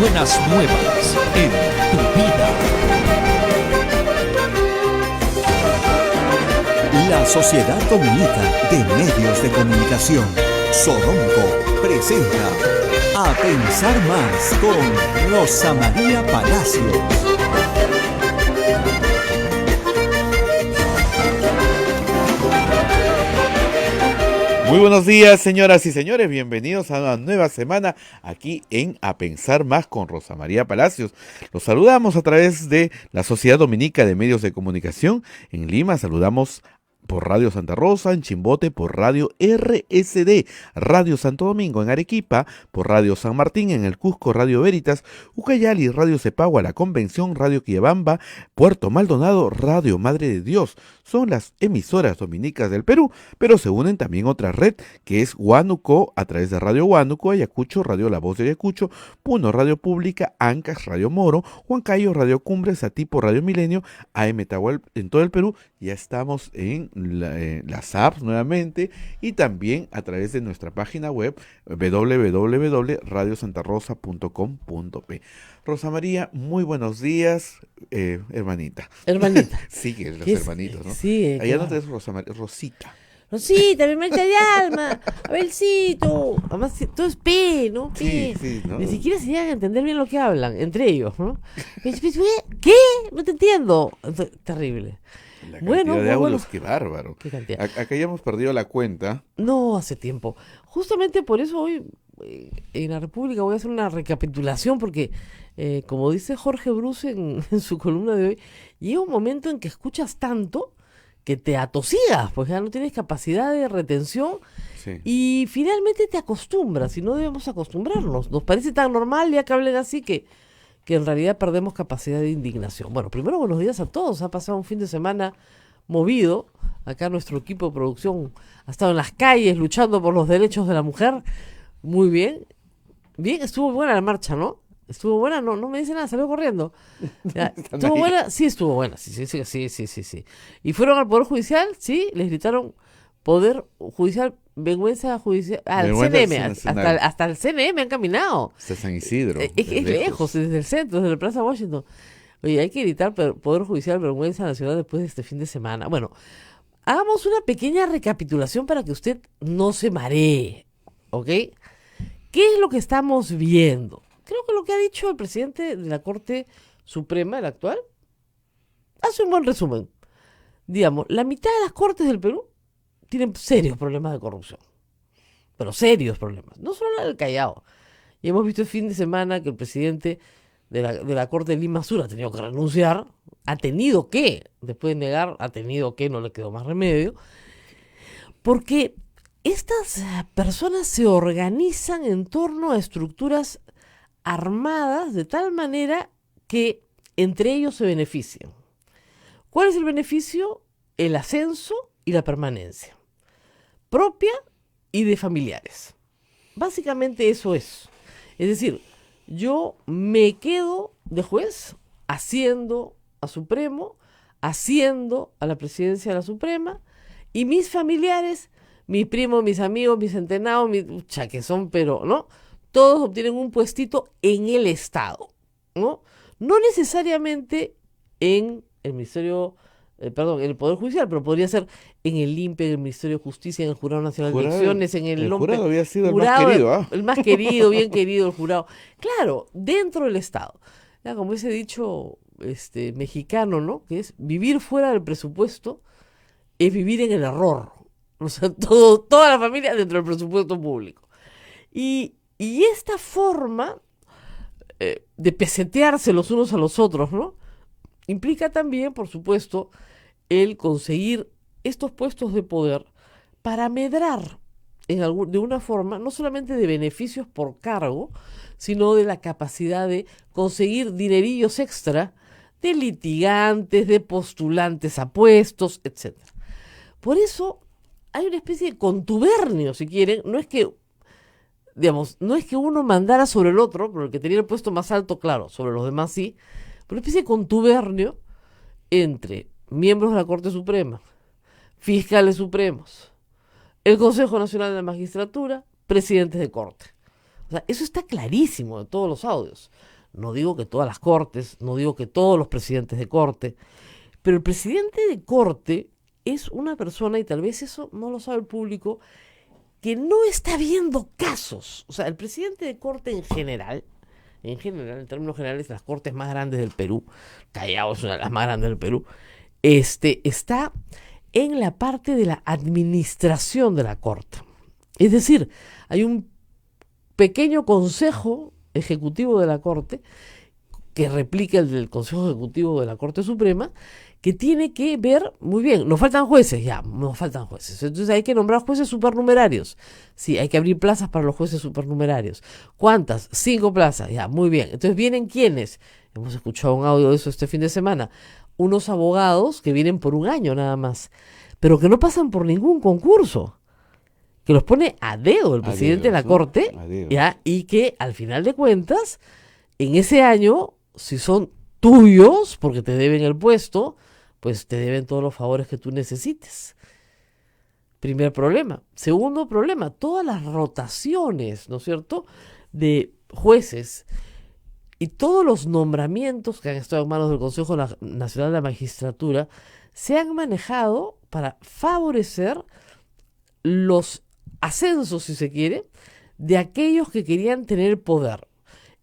buenas nuevas en tu vida. La Sociedad Dominica de Medios de Comunicación, Sodonco, presenta A Pensar Más con Rosa María Palacios. Muy buenos días, señoras y señores, bienvenidos a una nueva semana aquí en A Pensar Más con Rosa María Palacios. Los saludamos a través de la Sociedad Dominica de Medios de Comunicación en Lima. Saludamos por Radio Santa Rosa, en Chimbote, por Radio RSD, Radio Santo Domingo, en Arequipa, por Radio San Martín, en el Cusco, Radio Veritas, Ucayali, Radio Cepagua, La Convención, Radio Quillabamba, Puerto Maldonado, Radio Madre de Dios. Son las emisoras dominicas del Perú, pero se unen también otra red que es Huánuco, a través de Radio Huánuco, Ayacucho, Radio La Voz de Ayacucho, Puno, Radio Pública, Ancash, Radio Moro, Huancayo, Radio Cumbres, Satipo, Radio Milenio, AM Tahual en todo el Perú. Ya estamos en las apps nuevamente y también a través de nuestra página web www.radiosantarosa.com.p. Rosa María, muy buenos días, hermanita. Hermanita. Sí, los ¿Qué hermanitos, ¿no? Sí. Allá claro. no te es Rosa María, Rosita. Rosita, mi hermanita de alma. Abelcito. Además, todo es P, ¿no? P. Sí, ¿no? Ni siquiera se llegan a entender bien lo que hablan, entre ellos, ¿no? ¿Qué? No te entiendo. Terrible. La Bueno, cantidad de bueno. audios, qué bárbaro. ¿Qué cantidad? Acá ya hemos perdido la cuenta. No, hace tiempo. Justamente por eso hoy en la República voy a hacer una recapitulación porque, como dice Jorge Bruce en su columna de hoy, llega un momento en que escuchas tanto que te atosigas, pues ya no tienes capacidad de retención Sí. y finalmente te acostumbras y no debemos acostumbrarnos. Nos parece tan normal ya que hablen así que en realidad perdemos capacidad de indignación. Bueno, primero buenos días a todos. Ha pasado un fin de semana movido. Acá nuestro equipo de producción ha estado en las calles luchando por los derechos de la mujer. Muy bien. Bien, estuvo buena la marcha, ¿no? Estuvo buena, no me dice nada, salió corriendo. Ya, ¿estuvo ahí. buena? Sí, estuvo buena. Sí. ¿Y fueron al Poder Judicial? Sí, les gritaron Poder Judicial, vergüenza judicial, al Vergüenza CNM, nacional. hasta el CNM han caminado. Hasta San Isidro. Es lejos, desde el centro, desde la Plaza Washington. Oye, hay que gritar Poder Judicial, vergüenza nacional después de este fin de semana. Bueno, hagamos una pequeña recapitulación para que usted no se maree, ¿ok? ¿Qué es lo que estamos viendo? Creo que lo que ha dicho el presidente de la Corte Suprema, el actual, hace un buen resumen. Digamos, la mitad de las cortes del Perú tienen serios problemas de corrupción. Pero serios problemas. No solo la del Callao. Y hemos visto el fin de semana que el presidente de la Corte de Lima Sur ha tenido que renunciar. Ha tenido que, después de negar, no le quedó más remedio. Porque estas personas se organizan en torno a estructuras armadas de tal manera que entre ellos se benefician. ¿Cuál es el beneficio? El ascenso y la permanencia propia y de familiares. Básicamente eso es. Es decir, yo me quedo de juez haciendo a Supremo, haciendo a la presidencia de la Suprema, y mis familiares, mis primos, mis amigos, mis centenados, que son, pero, ¿no? Todos obtienen un puestito en el Estado, ¿no? No necesariamente en el Ministerio, en el Poder Judicial, pero podría ser en el INPE, en el Ministerio de Justicia, en el Jurado Nacional de Elecciones, en el jurado había sido jurado, el más querido, ¿ah? el más querido, bien querido, el jurado. Claro, dentro del Estado. Ya, como ese dicho mexicano, ¿no? Que es vivir fuera del presupuesto es vivir en el error. O sea, toda la familia dentro del presupuesto público. Y esta forma de pesetearse los unos a los otros, ¿no? Implica también, por supuesto, el conseguir estos puestos de poder para medrar de una forma, no solamente de beneficios por cargo, sino de la capacidad de conseguir dinerillos extra de litigantes, de postulantes a puestos, etc. Por eso hay una especie de contubernio, si quieren. No es que uno mandara sobre el otro, pero el que tenía el puesto más alto, claro, sobre los demás sí, pero una especie de contubernio entre miembros de la Corte Suprema, fiscales supremos, el Consejo Nacional de la Magistratura, presidentes de Corte. O sea, eso está clarísimo de todos los audios. No digo que todas las cortes, no digo que todos los presidentes de corte, pero el presidente de corte es una persona, y tal vez eso no lo sabe el público, que no está viendo casos. O sea, el presidente de corte en general, en términos generales, las cortes más grandes del Perú, Callao es una de las más grandes del Perú, está en la parte de la administración de la corte. Es decir, hay un pequeño consejo ejecutivo de la corte que replica el del Consejo Ejecutivo de la Corte Suprema, que tiene que ver, muy bien, nos faltan jueces, ya, nos faltan jueces. Entonces hay que nombrar jueces supernumerarios. Sí, hay que abrir plazas para los jueces supernumerarios. ¿Cuántas? 5 plazas, ya, muy bien. Entonces vienen ¿quiénes? Hemos escuchado un audio de eso este fin de semana. Unos abogados que vienen por un año nada más, pero que no pasan por ningún concurso, que los pone a dedo el presidente de la Corte, ya, y que al final de cuentas, en ese año, si son tuyos, porque te deben el puesto, pues te deben todos los favores que tú necesites. Primer problema. Segundo problema, todas las rotaciones, ¿no es cierto?, de jueces y todos los nombramientos que han estado en manos del Consejo Nacional de la Magistratura se han manejado para favorecer los ascensos, si se quiere, de aquellos que querían tener poder.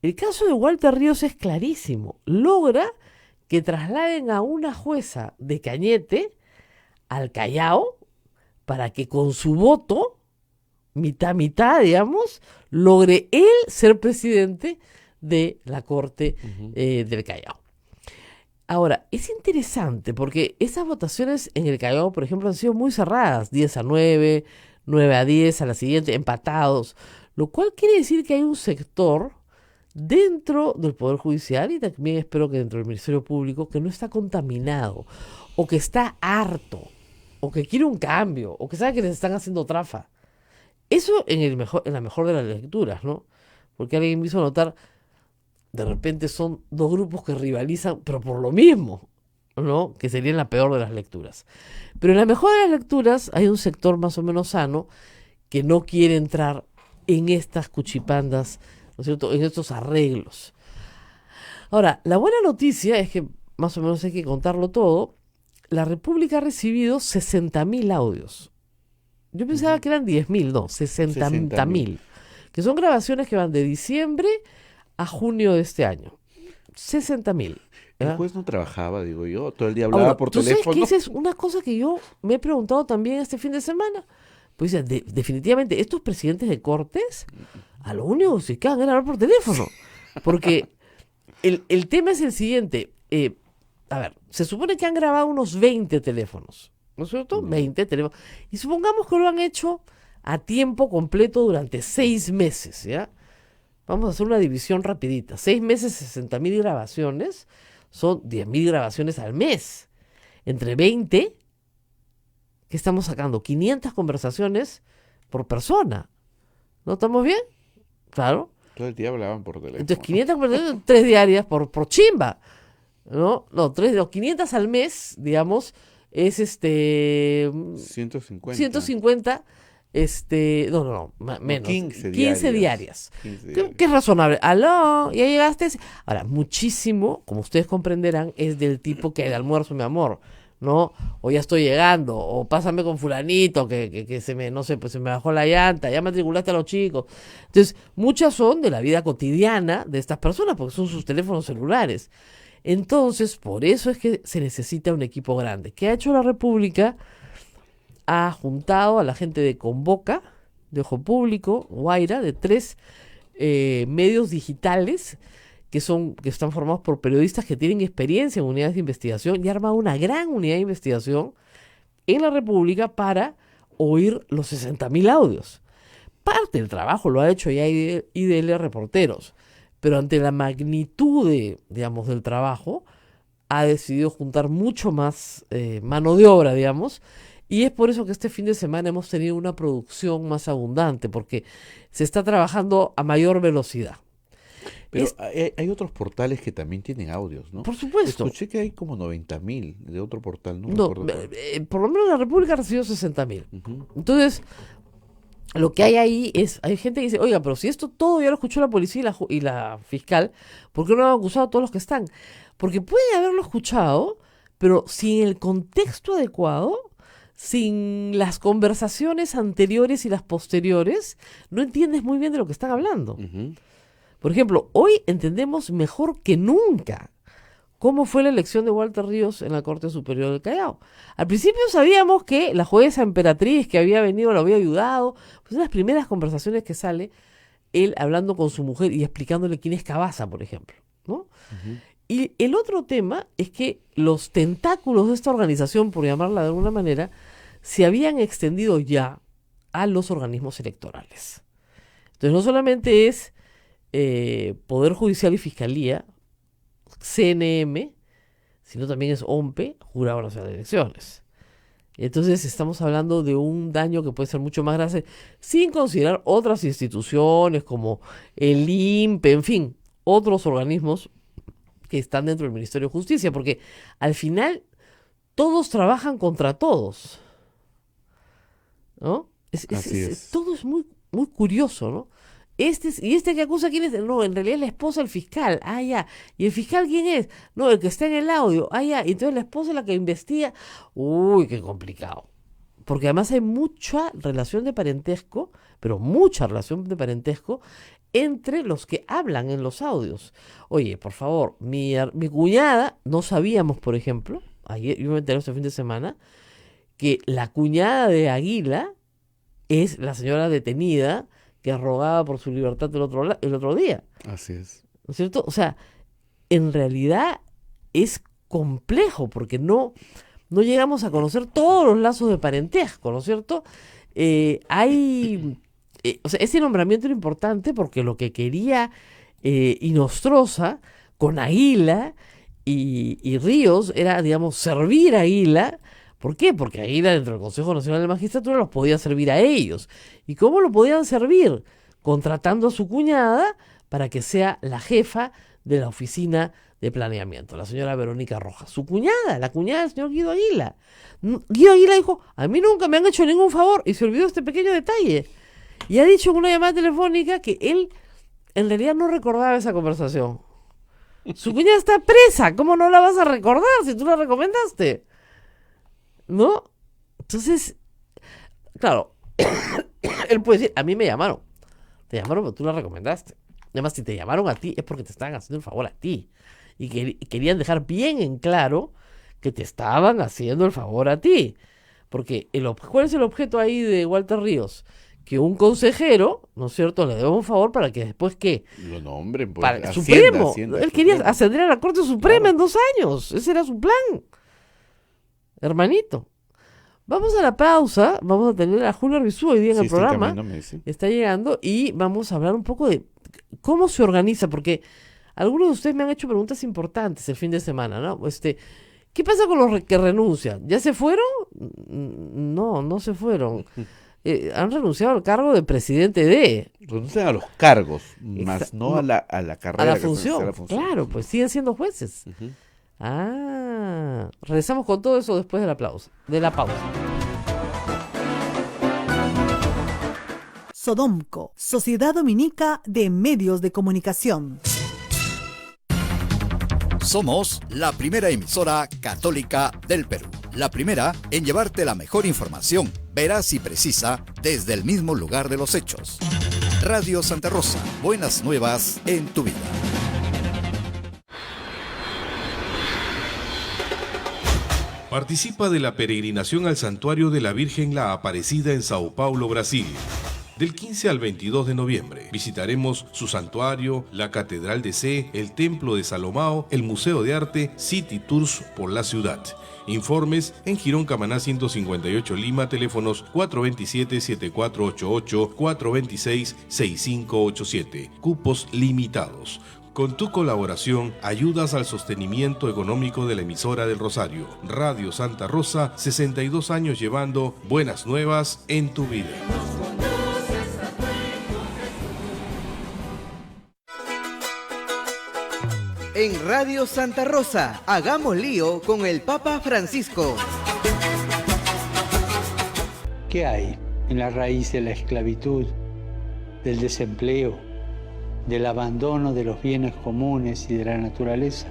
El caso de Walter Ríos es clarísimo. Logra que trasladen a una jueza de Cañete al Callao para que con su voto, mitad, digamos, logre él ser presidente de la Corte del Callao. Ahora, es interesante porque esas votaciones en el Callao, por ejemplo, han sido muy cerradas, 10-9, 9-10 a la siguiente, empatados, lo cual quiere decir que hay un sector dentro del Poder Judicial y también espero que dentro del Ministerio Público que no está contaminado, o que está harto, o que quiere un cambio, o que sabe que les están haciendo trafa. Eso en la mejor de las lecturas, ¿no? Porque alguien me hizo notar, de repente son dos grupos que rivalizan, pero por lo mismo, ¿no? Que sería en la peor de las lecturas. Pero en la mejor de las lecturas hay un sector más o menos sano que no quiere entrar en estas cuchipandas, ¿no es cierto?, en estos arreglos. Ahora, la buena noticia es que, más o menos hay que contarlo todo, la República ha recibido 60.000 audios. Yo pensaba que eran 10.000, no, 60.000, que son grabaciones que van de diciembre a junio de este año. 60.000. El juez no trabajaba, digo yo, todo el día hablaba por teléfono. ¿Tú sabes que esa es una cosa que yo me he preguntado también este fin de semana? Pues definitivamente, estos presidentes de cortes, a lo único que se quedan era hablar por teléfono. Porque el tema es el siguiente. A ver, se supone que han grabado unos 20 teléfonos, ¿no es cierto? 20 teléfonos. Y supongamos que lo han hecho a tiempo completo durante 6 meses, ¿ya? Vamos a hacer una división rapidita. 6 meses, 60.000 grabaciones, son 10.000 grabaciones al mes. Entre 20, ¿qué estamos sacando? 500 conversaciones por persona. ¿No estamos bien? Claro. Todo el día hablaban por teléfono. Entonces, 500 conversaciones, 3 diarias por chimba. ¿No? No, 500 al mes, digamos, es 150. 150, menos. 15 diarias. ¿Qué es razonable? Aló, ya llegaste. Ahora, muchísimo, como ustedes comprenderán, es del tipo que de almuerzo, mi amor, ¿no? O ya estoy llegando, o pásame con fulanito, que se me, no sé, pues se me bajó la llanta, ya matriculaste a los chicos. Entonces, muchas son de la vida cotidiana de estas personas, porque son sus teléfonos celulares. Entonces, por eso es que se necesita un equipo grande. ¿Qué ha hecho la República? Ha juntado a la gente de Convoca, de Ojo Público, Guaira, de 3 medios digitales que están formados por periodistas que tienen experiencia en unidades de investigación, y ha armado una gran unidad de investigación en la República para oír los 60.000 audios. Parte del trabajo lo ha hecho ya IDL Reporteros, pero ante la magnitud del trabajo, ha decidido juntar mucho más mano de obra, digamos, y es por eso que este fin de semana hemos tenido una producción más abundante, porque se está trabajando a mayor velocidad. Pero hay otros portales que también tienen audios, ¿no? Por supuesto. Escuché que hay como 90.000 de otro portal, ¿no? No, por lo menos la República ha recibido 60.000. Entonces, lo que hay ahí es, hay gente que dice, oiga, pero si esto todo ya lo escuchó la policía y la fiscal, ¿por qué no han acusado a todos los que están? Porque pueden haberlo escuchado, pero sin el contexto adecuado, sin las conversaciones anteriores y las posteriores, no entiendes muy bien de lo que están hablando. Ujú. Por ejemplo, hoy entendemos mejor que nunca cómo fue la elección de Walter Ríos en la Corte Superior del Callao. Al principio sabíamos que la jueza emperatriz que había venido lo había ayudado. Pues en las primeras conversaciones que sale, él hablando con su mujer y explicándole quién es Cabaza, por ejemplo, ¿no? Y el otro tema es que los tentáculos de esta organización, por llamarla de alguna manera, se habían extendido ya a los organismos electorales. Entonces no solamente es Poder Judicial y Fiscalía, CNM, sino también es OMPE, Jurado Nacional de Elecciones. Entonces estamos hablando de un daño que puede ser mucho más grave, sin considerar otras instituciones como el INPE, en fin, otros organismos que están dentro del Ministerio de Justicia, porque al final todos trabajan contra todos, ¿no? Así es. Todo es muy, muy curioso, ¿no? Y este que acusa, ¿quién es? No, en realidad es la esposa del fiscal. Ah, ya. ¿Y el fiscal quién es? No, el que está en el audio. Ah, ya. Y entonces la esposa es la que investiga. Uy, qué complicado. Porque además hay mucha relación de parentesco, pero mucha relación de parentesco entre los que hablan en los audios. Oye, por favor, mi cuñada, no sabíamos, por ejemplo, ayer, yo me enteré este fin de semana, que la cuñada de Aguila es la señora detenida que rogaba por su libertad el otro día, Así es. ¿no es cierto? O sea, en realidad es complejo porque no llegamos a conocer todos los lazos de parentesco, ¿no es cierto? O sea, ese nombramiento era importante porque lo que quería Inostroza con Aguila y Ríos era, digamos, servir a Aguila. ¿Por qué? Porque Aguila dentro del Consejo Nacional de Magistratura los podía servir a ellos. ¿Y cómo lo podían servir? Contratando a su cuñada para que sea la jefa de la oficina de planeamiento, la señora Verónica Rojas. Su cuñada, la cuñada del señor Guido Aguila. Guido Aguila dijo, a mí nunca me han hecho ningún favor, y se olvidó este pequeño detalle. Y ha dicho en una llamada telefónica que él en realidad no recordaba esa conversación. Su cuñada está presa, ¿cómo no la vas a recordar si tú la recomendaste? ¿No? Entonces, claro, él puede decir, a mí me llamaron. Te llamaron, pero tú la recomendaste. Además, si te llamaron a ti, es porque te estaban haciendo el favor a ti. Y querían dejar bien en claro que te estaban haciendo el favor a ti. Porque ¿cuál es el objeto ahí de Walter Ríos? Que un consejero, ¿no es cierto?, le deba un favor para que después, ¿qué? Lo nombren, pues. Para Supremo. Él quería Supremo. ascender a la Corte Suprema, Claro. en 2 años. Ese era su plan. Hermanito. Vamos a la pausa. Vamos a tener a Julio Arbizu hoy día en Sí, el está en programa. camino, me dice. Está llegando y vamos a hablar un poco de cómo se organiza, porque algunos de ustedes me han hecho preguntas importantes el fin de semana, ¿no? ¿Qué pasa con los que renuncian? ¿Ya se fueron? No, no se fueron. Han renunciado al cargo de presidente de... Renuncian a los cargos, más Exa- no a la carrera. a la que se- función. a la función. Claro, pues siguen siendo jueces. Ujú. Regresamos con todo eso después de la pausa. Sodomco, Sociedad Dominica de Medios de Comunicación. Somos la primera emisora católica del Perú. La primera en llevarte la mejor información, veraz y precisa, desde el mismo lugar de los hechos. Radio Santa Rosa, buenas nuevas en tu vida. Participa de la peregrinación al Santuario de la Virgen la Aparecida en Sao Paulo, Brasil. Del 15 al 22 de noviembre visitaremos su santuario, la Catedral de Sé, el Templo de Salomao, el Museo de Arte, City Tours por la ciudad. Informes en Girón Camaná 158 Lima, teléfonos 427-7488, 426-6587. Cupos limitados. Con tu colaboración ayudas al sostenimiento económico de la emisora del Rosario. Radio Santa Rosa, 62 años llevando buenas nuevas en tu vida. En Radio Santa Rosa, hagamos lío con el Papa Francisco. ¿Qué hay? en la raíz de la esclavitud, del desempleo, del abandono de los bienes comunes y de la naturaleza.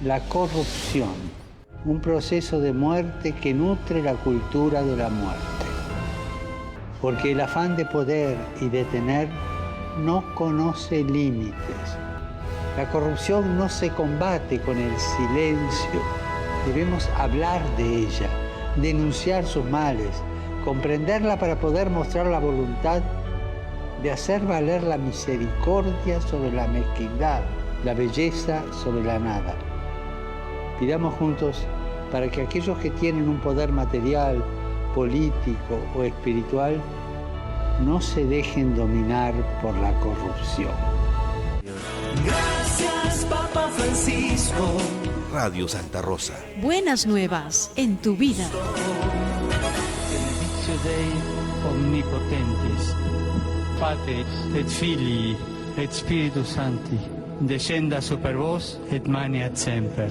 La corrupción, un proceso de muerte que nutre la cultura de la muerte. Porque el afán de poder y de tener no conoce límites. La corrupción no se combate con el silencio. Debemos hablar de ella, denunciar sus males, comprenderla para poder mostrar la voluntad de hacer valer la misericordia sobre la mezquindad, la belleza sobre la nada. Pidamos juntos para que aquellos que tienen un poder material, político o espiritual no se dejen dominar por la corrupción. Gracias, Papa Francisco. Radio Santa Rosa. Buenas nuevas en tu vida. Benedictio Dei omnipotentis, Patris et Filii et Spiritus Sancti, descenda super vos et maneat semper.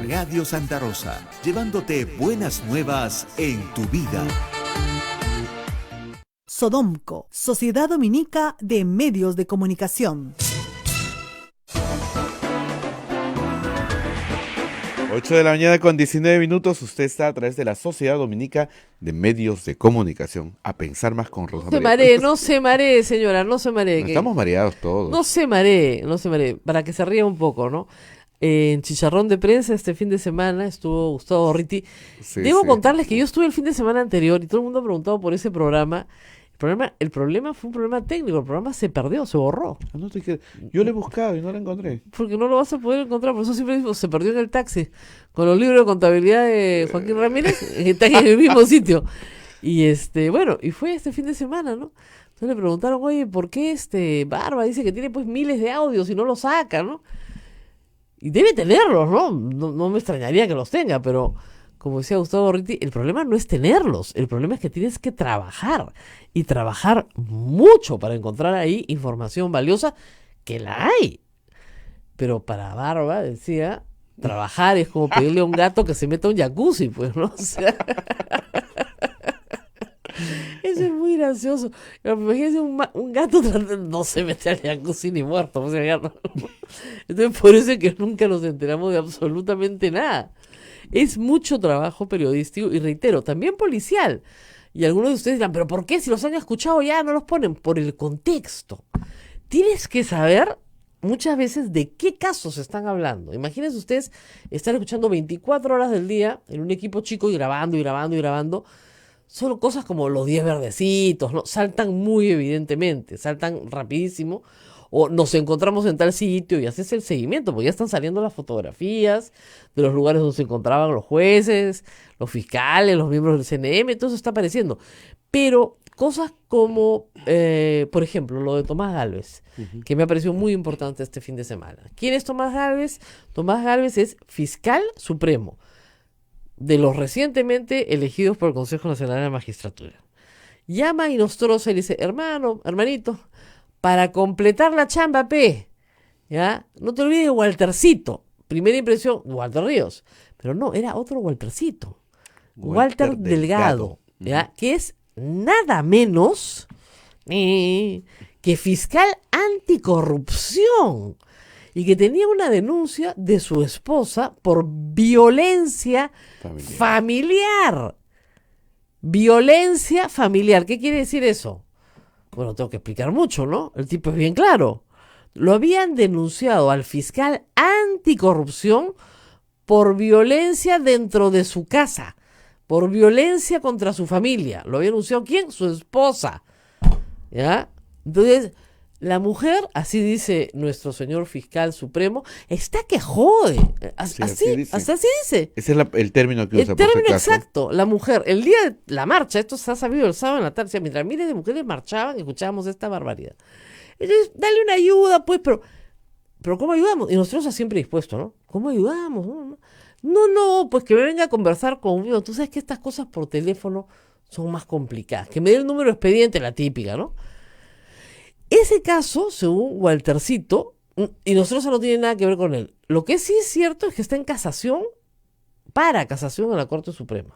Radio Santa Rosa, llevándote buenas nuevas en tu vida. Sodomco, Sociedad Dominica de Medios de Comunicación. 8 de la mañana con 19 minutos. Usted está a través de la Sociedad Dominica de Medios de Comunicación. A pensar más con Rosa María. No se maree, señora, no se maree. Estamos mareados todos. No se maree, para que se ría un poco, ¿no? En Chicharrón de Prensa este fin de semana estuvo Gustavo Gorriti. Debo contarles que yo estuve el fin de semana anterior y todo el mundo ha preguntado por ese programa. El problema fue un problema técnico, el programa se perdió, se borró. Yo lo he buscado y no lo encontré. Porque no lo vas a poder encontrar, por eso siempre digo, se perdió en el taxi, con los libros de contabilidad de Joaquín Ramírez, están en el mismo sitio. Y bueno, y fue este fin de semana, ¿no? Entonces le preguntaron, oye, ¿por qué Barba dice que tiene pues miles de audios y no los saca, ¿no? Y debe tenerlos, ¿no? No me extrañaría que los tenga, pero como decía Gustavo Gorriti, el problema no es tenerlos, el problema es que tienes que trabajar, y trabajar mucho para encontrar ahí información valiosa, que la hay. Pero para Barba, decía, trabajar es como pedirle a un gato que se meta a un jacuzzi, pues, ¿no? O sea, eso es muy gracioso. Imagínense un gato no se mete al jacuzzi ni muerto. O sea, no. Entonces, por eso es que nunca nos enteramos de absolutamente nada. Es mucho trabajo periodístico y, reitero, también policial. Y algunos de ustedes dirán, ¿pero por qué? Si los han escuchado ya no los ponen. Por el contexto. Tienes que saber muchas veces de qué casos están hablando. Imagínense ustedes estar escuchando 24 horas del día en un equipo chico y grabando y grabando y grabando. Solo cosas como los 10 verdecitos, ¿no? Saltan muy evidentemente, saltan rapidísimo. O nos encontramos en tal sitio y haces el seguimiento, porque ya están saliendo las fotografías de los lugares donde se encontraban los jueces, los fiscales, los miembros del CNM, todo eso está apareciendo. Pero cosas como, por ejemplo, lo de Tomás Gálvez, que me ha parecido muy importante este fin de semana. ¿Quién es Tomás Gálvez? Tomás Gálvez es fiscal supremo de los recientemente elegidos por el Consejo Nacional de la Magistratura. Llama a Inostroza y le dice, hermanito, para completar la chamba, ¿ya? No te olvides de Waltercito. Primera impresión, Walter Ríos. Pero no, era otro Waltercito. Walter Delgado, ¿ya? Que es nada menos que fiscal anticorrupción. Y que tenía una denuncia de su esposa por violencia familiar. Violencia familiar. ¿Qué quiere decir eso? Bueno, tengo que explicar mucho, ¿no? El tipo es bien claro. Lo habían denunciado al fiscal anticorrupción por violencia dentro de su casa, por violencia contra su familia. ¿Lo había denunciado quién? Su esposa. ¿Ya? Entonces, la mujer, así dice nuestro señor fiscal supremo, está que jode. Así dice. Ese es el término que usa. El término exacto. La mujer, el día de la marcha, esto se ha sabido el sábado en la tarde, o sea, mientras miles de mujeres marchaban, escuchábamos esta barbaridad. Entonces, dale una ayuda, pues, pero ¿cómo ayudamos? Y nosotros siempre dispuestos, ¿no? ¿Cómo ayudamos? No, pues que me venga a conversar conmigo. Tú sabes que estas cosas por teléfono son más complicadas. Que me dé el número de expediente, la típica, ¿no? Ese caso, según Waltercito, y nosotros no tiene nada que ver con él. Lo que sí es cierto es que está en casación para casación en la Corte Suprema.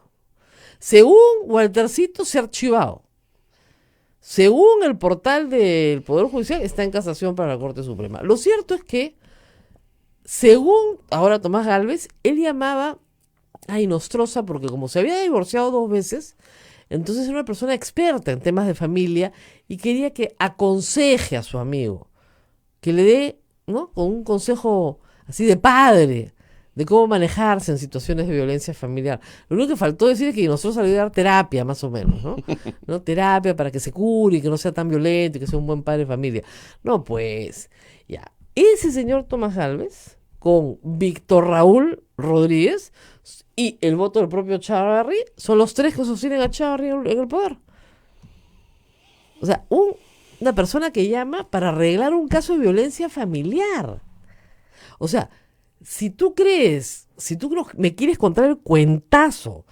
Según Waltercito, se ha archivado. Según el portal del Poder Judicial, está en casación para la Corte Suprema. Lo cierto es que, según ahora Tomás Gálvez, él llamaba a Inostroza porque como se había divorciado 2 veces, entonces era una persona experta en temas de familia y quería que aconseje a su amigo, que le dé, ¿no?, con un consejo así de padre, de cómo manejarse en situaciones de violencia familiar. Lo único que faltó decir es que nosotros salimos a dar terapia, más o menos, ¿no? ¿No? Terapia para que se cure y que no sea tan violento y que sea un buen padre de familia. No, pues, ya. Ese señor Tomás Gálvez, con Víctor Raúl Rodríguez y el voto del propio Chávarri, son los 3 que sostienen a Chávarri en el poder. O sea, una persona que llama para arreglar un caso de violencia familiar. O sea, si tú me quieres contar el cuentazo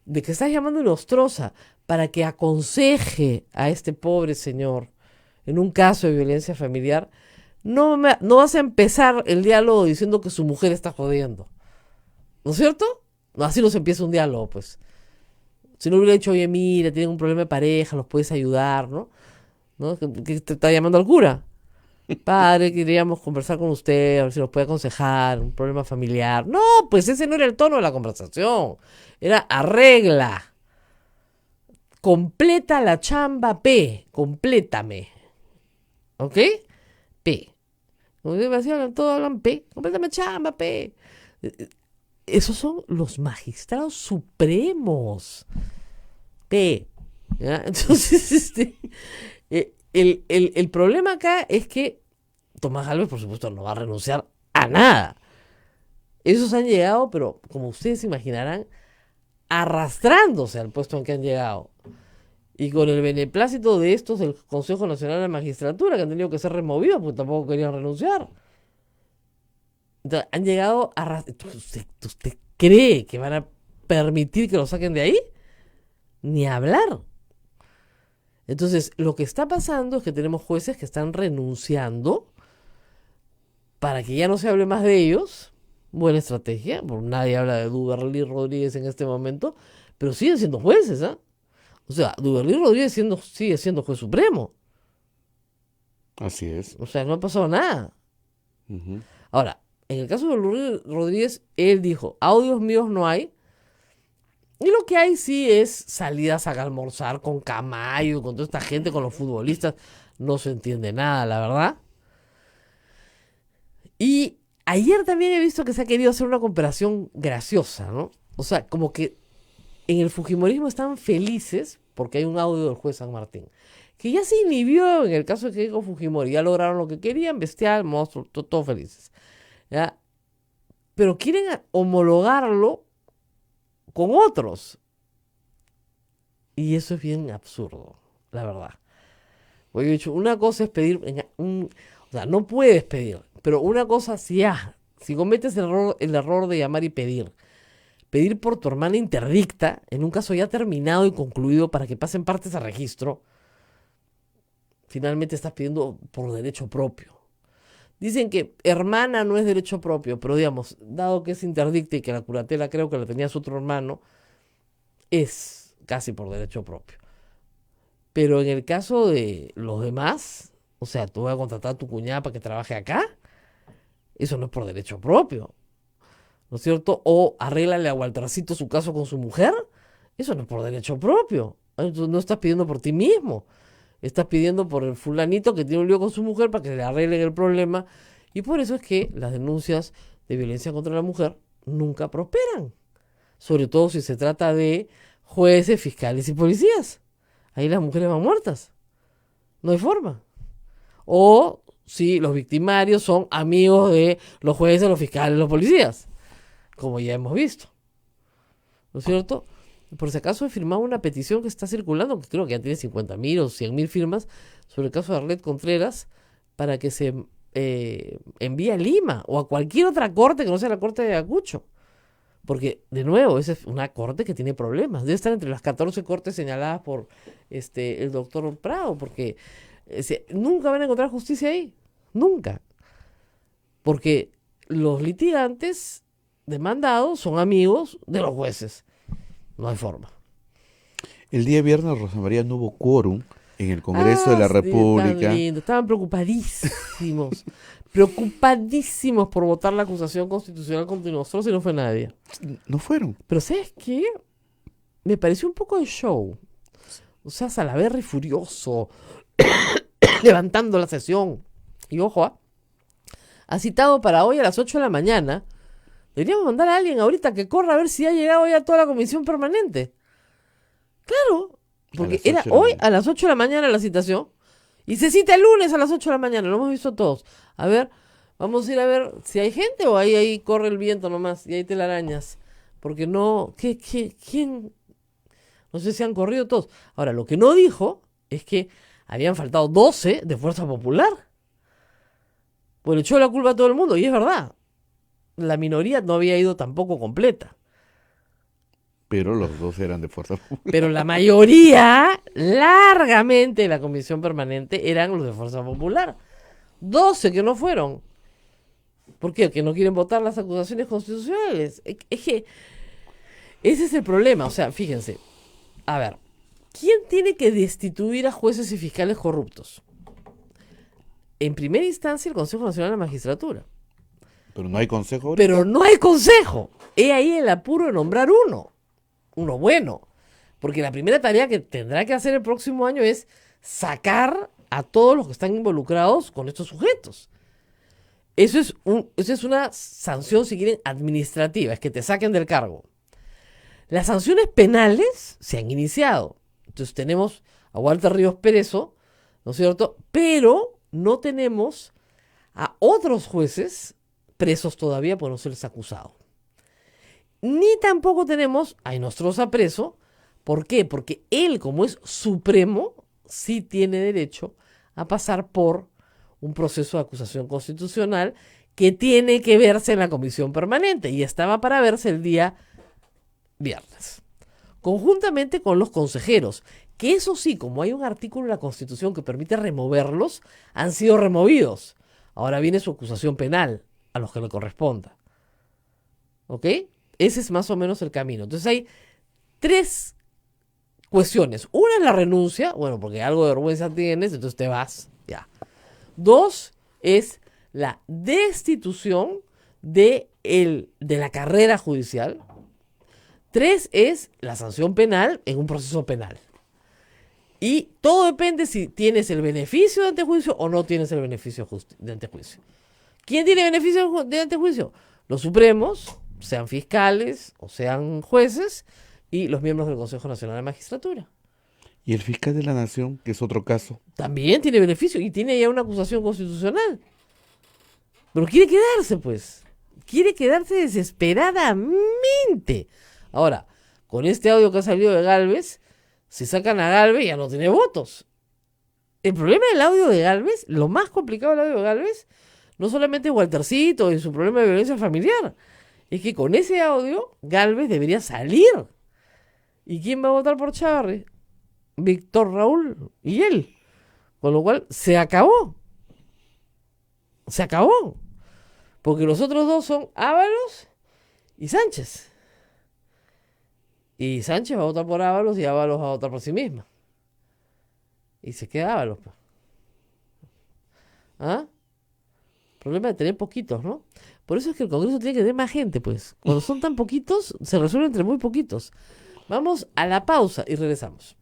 de que estás llamando a Inostroza para que aconseje a este pobre señor en un caso de violencia familiar, no vas a empezar el diálogo diciendo que su mujer está jodiendo. ¿No es cierto? No, así no se empieza un diálogo, pues. Si no hubiera dicho, oye, mira, tienen un problema de pareja, los puedes ayudar, ¿no? ¿No? ¿Que te está llamando al cura? Padre, queríamos conversar con usted, a ver si nos puede aconsejar, un problema familiar. No, pues ese no era el tono de la conversación. Era arregla. Completa la chamba, P. Complétame. ¿Ok? P. Como todos hablan P. Complétame chamba, P. Esos son los magistrados supremos. P. ¿Ya? Entonces, el problema acá es que Tomás Gálvez, por supuesto, no va a renunciar a nada. Esos han llegado, pero como ustedes se imaginarán, arrastrándose al puesto en que han llegado. Y con el beneplácito de estos del Consejo Nacional de la Magistratura, que han tenido que ser removidos porque tampoco querían renunciar. Entonces, han llegado ¿Usted cree que van a permitir que lo saquen de ahí? Ni hablar. Entonces, lo que está pasando es que tenemos jueces que están renunciando para que ya no se hable más de ellos. Buena estrategia, porque nadie habla de Duberly Rodríguez en este momento, pero siguen siendo jueces, ¿ah? O sea, Duberly Rodríguez sigue siendo juez supremo. Así es. O sea, no ha pasado nada. Uh-huh. Ahora, en el caso de Duberly Rodríguez, él dijo, audios míos no hay. Y lo que hay sí es salidas a almorzar con Camayo, con toda esta gente, con los futbolistas. No se entiende nada, la verdad. Y ayer también he visto que se ha querido hacer una comparación graciosa, ¿no? O sea, como que en el fujimorismo están felices porque hay un audio del juez San Martín, que ya se inhibió en el caso de Keiko Fujimori. Ya lograron lo que querían, bestial, monstruo, todos felices, ¿ya? Pero quieren homologarlo con otros. Y eso es bien absurdo, la verdad. Porque he dicho, una cosa es pedir, o sea, no puedes pedir, pero una cosa si cometes el error de llamar y pedir por tu hermana interdicta, en un caso ya terminado y concluido para que pasen partes a registro, finalmente estás pidiendo por derecho propio. Dicen que hermana no es derecho propio, pero digamos, dado que es interdicta y que la curatela creo que la tenía su otro hermano, es casi por derecho propio. Pero en el caso de los demás, o sea, tú vas a contratar a tu cuñada para que trabaje acá, eso no es por derecho propio, ¿no es cierto? O arréglale a Waltercito su caso con su mujer, eso no es por derecho propio. No estás pidiendo por ti mismo. Estás pidiendo por el fulanito que tiene un lío con su mujer para que le arreglen el problema. Y por eso es que las denuncias de violencia contra la mujer nunca prosperan. Sobre todo si se trata de jueces, fiscales y policías. Ahí las mujeres van muertas. No hay forma. O si los victimarios son amigos de los jueces, los fiscales, los policías. Como ya hemos visto. ¿No es cierto? Por si acaso he firmado una petición que está circulando, que creo que ya tiene 50.000 o 100.000 firmas, sobre el caso de Arlet Contreras, para que se envíe a Lima o a cualquier otra corte que no sea la corte de Ayacucho. Porque, de nuevo, esa es una corte que tiene problemas. Debe estar entre las 14 cortes señaladas por el doctor Prado, porque nunca van a encontrar justicia ahí. Nunca. Porque los litigantes demandados son amigos de los jueces. No hay forma. El día viernes, Rosa María, no hubo quórum en el Congreso de la Sí, República. tan lindo. Estaban preocupadísimos. Preocupadísimos por votar la acusación constitucional contra nosotros y no fue nadie. No fueron. Pero ¿sabes qué? Me pareció un poco de show. O sea, Salaverry furioso, levantando la sesión. Y ojo, ha citado para hoy a las 8 de la mañana. Deberíamos mandar a alguien ahorita que corra a ver si ha llegado ya toda la comisión permanente. Claro, porque era hoy a las 8 de la mañana la citación. Y se cita el lunes a las 8 de la mañana, lo hemos visto todos. A ver, vamos a ir a ver si hay gente o ahí corre el viento nomás y hay telarañas. Porque no, ¿quién? No sé si han corrido todos. Ahora, lo que no dijo es que habían faltado 12 de Fuerza Popular. Pues le echó la culpa a todo el mundo, y es verdad. La minoría no había ido tampoco completa. Pero los dos eran de Fuerza Popular. Pero la mayoría, largamente, de la comisión permanente eran los de Fuerza Popular. 12 que no fueron. ¿Por qué? Que no quieren votar las acusaciones constitucionales. Es que ese es el problema. O sea, fíjense. A ver, ¿quién tiene que destituir a jueces y fiscales corruptos? En primera instancia, el Consejo Nacional de la Magistratura. Pero no hay consejo ahorita. Pero no hay consejo. He ahí el apuro de nombrar uno bueno. Porque la primera tarea que tendrá que hacer el próximo año es sacar a todos los que están involucrados con estos sujetos. Eso es una sanción, si quieren, administrativa, es que te saquen del cargo. Las sanciones penales se han iniciado. Entonces tenemos a Walter Ríos Perezo, ¿no es cierto? Pero no tenemos a otros jueces presos todavía por no ser acusados. Ni tampoco tenemos a Inostroza preso. ¿Por qué? Porque él, como es supremo, sí tiene derecho a pasar por un proceso de acusación constitucional que tiene que verse en la comisión permanente y estaba para verse el día viernes, conjuntamente con los consejeros, que eso sí, como hay un artículo en la Constitución que permite removerlos, han sido removidos. Ahora viene su acusación penal a los que le corresponda. ¿Ok? Ese es más o menos el camino. Entonces hay 3 cuestiones. Una es la renuncia, bueno, porque algo de vergüenza tienes, entonces te vas, ya. 2 es la destitución de la carrera judicial. 3 es la sanción penal en un proceso penal. Y todo depende si tienes el beneficio de antejuicio o no tienes el beneficio de antejuicio. ¿Quién tiene beneficio de antejuicio? Los supremos, sean fiscales o sean jueces, y los miembros del Consejo Nacional de Magistratura. Y el fiscal de la Nación, que es otro caso. También tiene beneficio y tiene ya una acusación constitucional. Pero quiere quedarse, pues. Quiere quedarse desesperadamente. Ahora, con este audio que ha salido de Gálvez, si sacan a Gálvez ya no tiene votos. El problema del audio de Gálvez, lo más complicado del audio de Gálvez, no solamente es Waltercito y su problema de violencia familiar, es que con ese audio Gálvez debería salir. ¿Y quién va a votar por Chávarri? Víctor Raúl y él. Con lo cual se acabó. Se acabó. Porque los otros dos son Ábalos y Sánchez. Y Sánchez va a votar por Ábalos y Ábalos va a votar por sí misma. Y se queda Ábalos. ¿Ah? Problema de tener poquitos, ¿no? Por eso es que el Congreso tiene que tener más gente, pues. Cuando son tan poquitos, se resuelve entre muy poquitos. Vamos a la pausa y regresamos.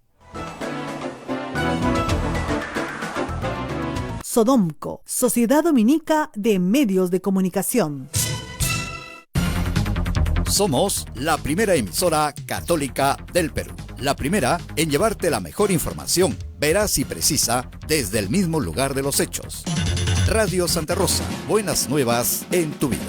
Sodomco, Sociedad Dominica de Medios de Comunicación. Somos la primera emisora católica del Perú. La primera en llevarte la mejor información, veraz y precisa, desde el mismo lugar de los hechos. Radio Santa Rosa, buenas nuevas en tu vida.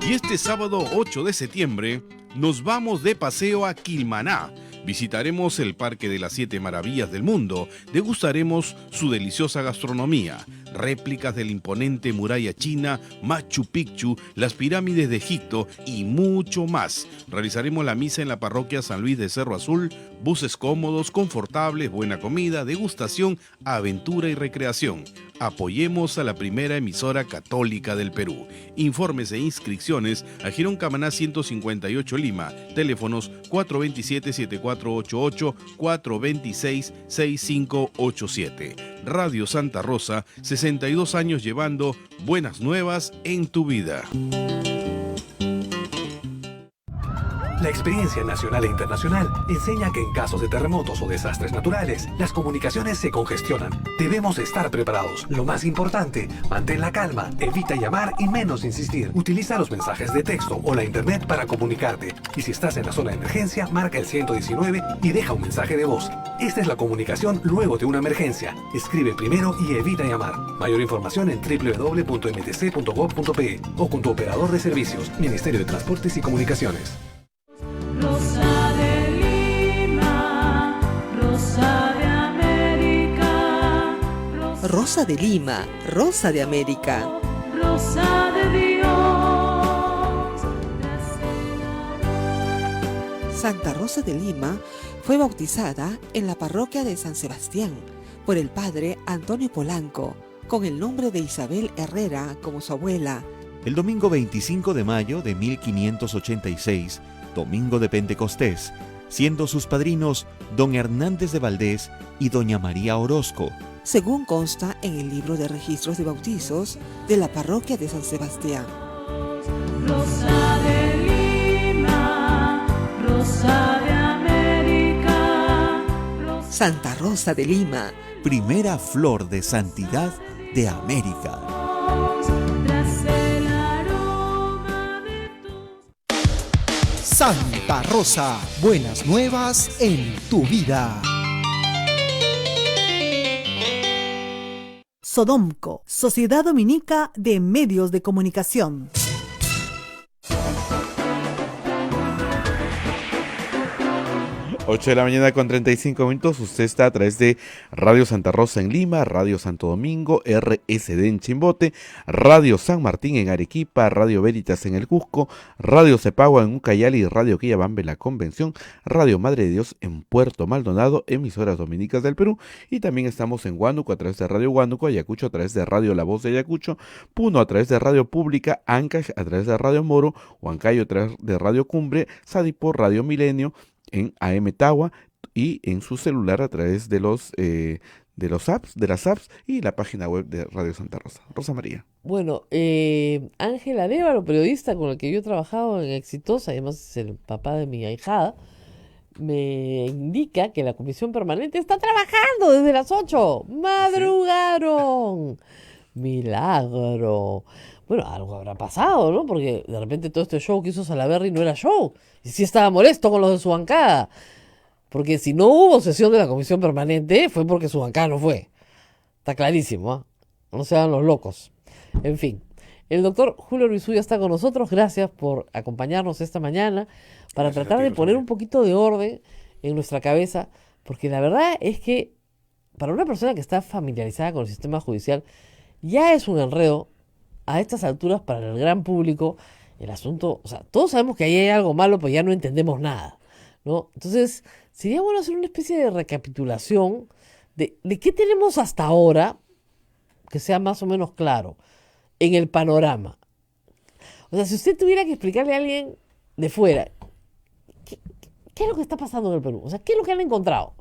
Y este sábado 8 de septiembre nos vamos de paseo a Quilmaná. Visitaremos el Parque de las 7 Maravillas del Mundo, degustaremos su deliciosa gastronomía, réplicas de la imponente muralla china, Machu Picchu, las pirámides de Egipto y mucho más. Realizaremos la misa en la parroquia San Luis de Cerro Azul, buses cómodos, confortables, buena comida, degustación, aventura y recreación. Apoyemos a la primera emisora católica del Perú. Informes e inscripciones a Girón Camaná 158 Lima. Teléfonos 427-7488, 426-6587. Radio Santa Rosa, 62 años llevando buenas nuevas en tu vida. La experiencia nacional e internacional enseña que en casos de terremotos o desastres naturales, las comunicaciones se congestionan. Debemos estar preparados. Lo más importante, mantén la calma, evita llamar y menos insistir. Utiliza los mensajes de texto o la internet para comunicarte. Y si estás en la zona de emergencia, marca el 119 y deja un mensaje de voz. Esta es la comunicación luego de una emergencia. Escribe primero y evita llamar. Mayor información en www.mtc.gov.pe o con tu operador de servicios, Ministerio de Transportes y Comunicaciones. Rosa de Lima, Rosa de América. Rosa de Lima, Rosa de América. Rosa de Dios. Santa Rosa de Lima fue bautizada en la parroquia de San Sebastián por el padre Antonio Polanco, con el nombre de Isabel Herrera como su abuela. El domingo 25 de mayo de 1586, domingo de Pentecostés, siendo sus padrinos don Hernández de Valdés y doña María Orozco, según consta en el libro de registros de bautizos de la parroquia de San Sebastián. Rosa de Lima, Rosa de América. Santa Rosa de Lima, primera flor de santidad de América. Santa Rosa, buenas nuevas en tu vida. Sodomco, Sociedad Dominica de Medios de Comunicación. 8 de la mañana con 35 minutos. Usted está a través de Radio Santa Rosa en Lima, Radio Santo Domingo, RSD en Chimbote, Radio San Martín en Arequipa, Radio Veritas en el Cusco, Radio Cepagua en Ucayali y Radio Quillabambe La Convención, Radio Madre de Dios en Puerto Maldonado, emisoras dominicas del Perú, y también estamos en Huánuco a través de Radio Huánuco, Ayacucho a través de Radio La Voz de Ayacucho, Puno a través de Radio Pública, Ancash a través de Radio Moro, Huancayo a través de Radio Cumbre, Sadipo Radio Milenio en AM Tawa y en su celular a través de las apps y la página web de Radio Santa Rosa. Rosa María. Bueno, Ángel Arévalo, periodista con el que yo he trabajado en Exitosa, además es el papá de mi ahijada, me indica que la comisión permanente está trabajando desde las 8. ¡Madrugaron! ¡Milagro! Bueno, algo habrá pasado, ¿no? Porque de repente todo este show que hizo Salaverry no era show. Y sí estaba molesto con los de su bancada. Porque si no hubo sesión de la comisión permanente, fue porque su bancada no fue. Está clarísimo, ¿eh? No se hagan los locos. En fin, el doctor Julio Ruizuya está con nosotros. Gracias por acompañarnos esta mañana para tratar de poner un poquito de orden en nuestra cabeza. Porque la verdad es que para una persona que está familiarizada con el sistema judicial, ya es un enredo a estas alturas para el gran público el asunto. O sea, todos sabemos que ahí hay algo malo, pero ya no entendemos nada, ¿no? Entonces, sería bueno hacer una especie de recapitulación de qué tenemos hasta ahora, que sea más o menos claro, en el panorama. O sea, si usted tuviera que explicarle a alguien de fuera, ¿qué es lo que está pasando en el Perú? O sea, ¿qué es lo que han encontrado?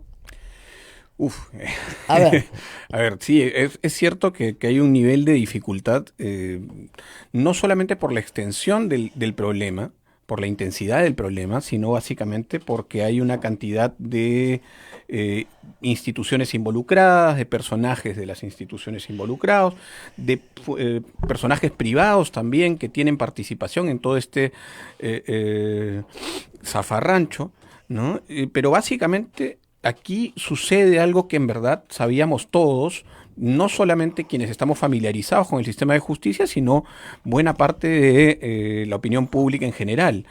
A ver, sí, es cierto que hay un nivel de dificultad, no solamente por la extensión del problema, por la intensidad del problema, sino básicamente porque hay una cantidad de instituciones involucradas, de personajes de las instituciones involucrados, de personajes privados también que tienen participación en todo este zafarrancho, ¿no? Pero básicamente aquí sucede algo que en verdad sabíamos todos, no solamente quienes estamos familiarizados con el sistema de justicia, sino buena parte de la opinión pública en general.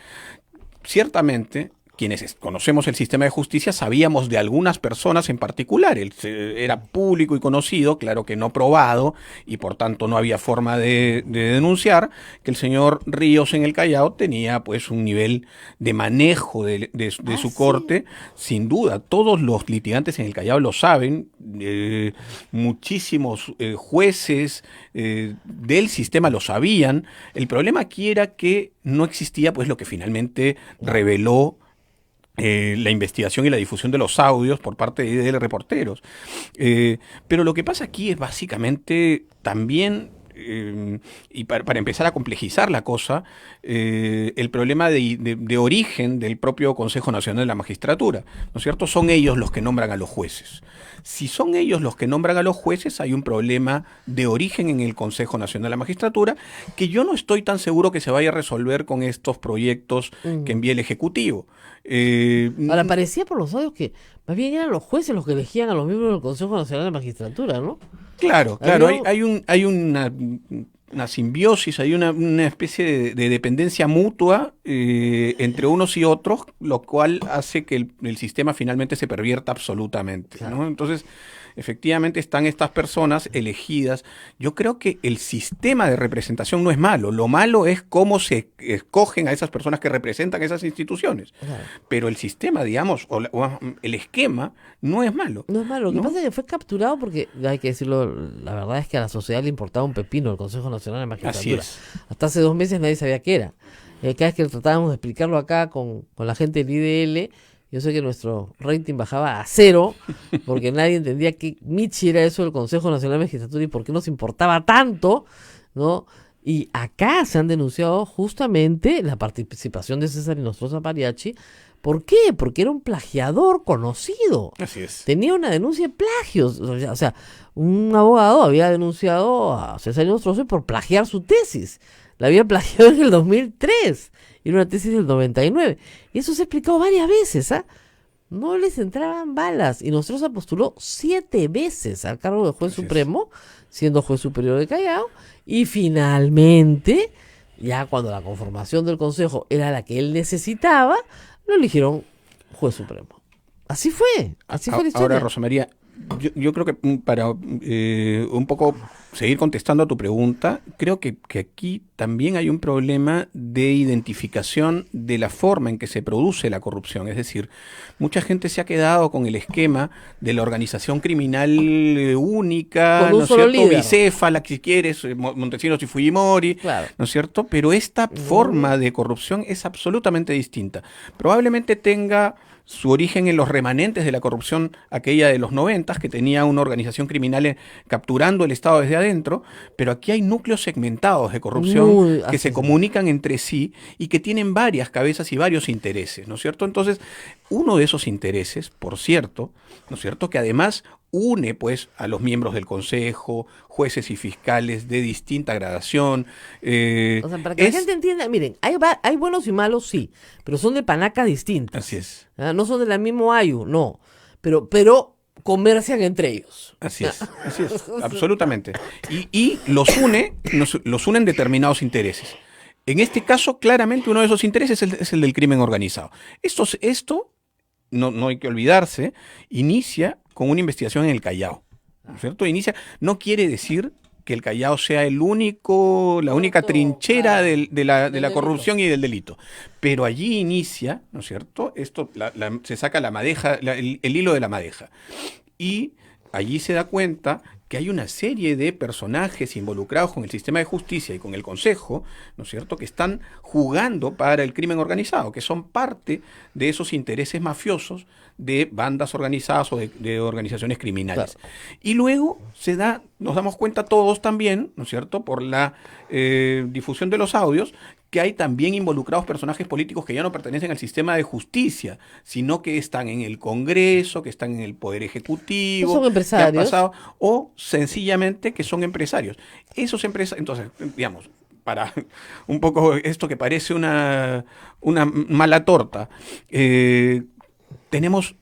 Ciertamente, quienes conocemos el sistema de justicia sabíamos de algunas personas en particular. Él era público y conocido, claro que no probado, y por tanto no había forma de denunciar, que el señor Ríos en el Callao tenía pues un nivel de manejo de su corte, sin duda. Todos los litigantes en el Callao lo saben, muchísimos jueces del sistema lo sabían. El problema aquí era que no existía pues lo que finalmente reveló la investigación y la difusión de los audios por parte de reporteros. Pero lo que pasa aquí es básicamente también, y para empezar a complejizar la cosa, el problema de origen del propio Consejo Nacional de la Magistratura, ¿no es cierto? Son ellos los que nombran a los jueces. Si son ellos los que nombran a los jueces, hay un problema de origen en el Consejo Nacional de la Magistratura que yo no estoy tan seguro que se vaya a resolver con estos proyectos que envía el Ejecutivo. Ahora, parecía por los audios que más bien eran los jueces los que elegían a los miembros del Consejo Nacional de la Magistratura, ¿no? Claro, hay una simbiosis, hay una especie de dependencia mutua entre unos y otros, lo cual hace que el sistema finalmente se pervierta absolutamente, ¿no? Entonces, efectivamente están estas personas elegidas. Yo creo que el sistema de representación no es malo, lo malo es cómo se escogen a esas personas que representan esas instituciones. Pero el sistema, digamos, o el esquema no es malo. No es malo, lo que pasa es que fue capturado porque, hay que decirlo, la verdad es que a la sociedad le importaba un pepino el Consejo Nacional de la Magistratura. Así es. Hasta hace 2 meses nadie sabía qué era. Cada vez que tratábamos de explicarlo acá con la gente del IDL, yo sé que nuestro rating bajaba a 0, porque nadie entendía qué michi era eso del Consejo Nacional de Magistratura y por qué nos importaba tanto, ¿no? Y acá se han denunciado justamente la participación de César Inostroza Pariachi. ¿Por qué? Porque era un plagiador conocido. Así es. Tenía una denuncia de plagios. O sea, un abogado había denunciado a César Inostroza por plagiar su tesis. La había plagiado en el 2003. Y era una tesis del 99. Y eso se ha explicado varias veces, ¿ah? No les entraban balas. Y Inostroza postuló 7 veces al cargo de juez supremo, siendo juez superior de Callao. Y finalmente, ya cuando la conformación del consejo era la que él necesitaba, lo eligieron juez supremo. Así fue la historia. Ahora, Rosa María, yo creo que para un poco seguir contestando a tu pregunta, creo que aquí también hay un problema de identificación de la forma en que se produce la corrupción. Es decir, mucha gente se ha quedado con el esquema de la organización criminal única, con un ¿no es solo cierto? líder. Bicéfala, si quieres, Montesinos y Fujimori, Claro. ¿no es cierto? Pero esta forma de corrupción es absolutamente distinta. Probablemente tenga su origen en los remanentes de la corrupción aquella de los 90, que tenía una organización criminal capturando el Estado desde adentro, pero aquí hay núcleos segmentados de corrupción que se comunican entre sí y que tienen varias cabezas y varios intereses, ¿no es cierto? Entonces, uno de esos intereses, por cierto, ¿no es cierto?, que además une pues a los miembros del Consejo, jueces y fiscales de distinta gradación. O sea, para que la gente entienda, miren, hay buenos y malos, sí, pero son de panacas distintas. Así es. No son de la misma ayu, no, pero comercian entre ellos. Así es, absolutamente. Y los unen determinados intereses. En este caso, claramente uno de esos intereses es el del crimen organizado. Esto no hay que olvidarse, inicia con una investigación en el Callao, ¿no es cierto? No quiere decir que el Callao sea la única trinchera de la corrupción y del delito. Pero allí inicia, ¿no es cierto? Se saca la madeja, el hilo de la madeja. Y allí se da cuenta que hay una serie de personajes involucrados con el sistema de justicia y con el Consejo, ¿no es cierto?, que están jugando para el crimen organizado, que son parte de esos intereses mafiosos de bandas organizadas o de organizaciones criminales. Claro. Y luego nos damos cuenta todos también, ¿no es cierto?, por la difusión de los audios, que hay también involucrados personajes políticos que ya no pertenecen al sistema de justicia, sino que están en el Congreso, que están en el Poder Ejecutivo, son empresarios, o sencillamente que son empresarios. Esos empresarios, entonces, digamos, para un poco esto que parece una mala torta, tenemos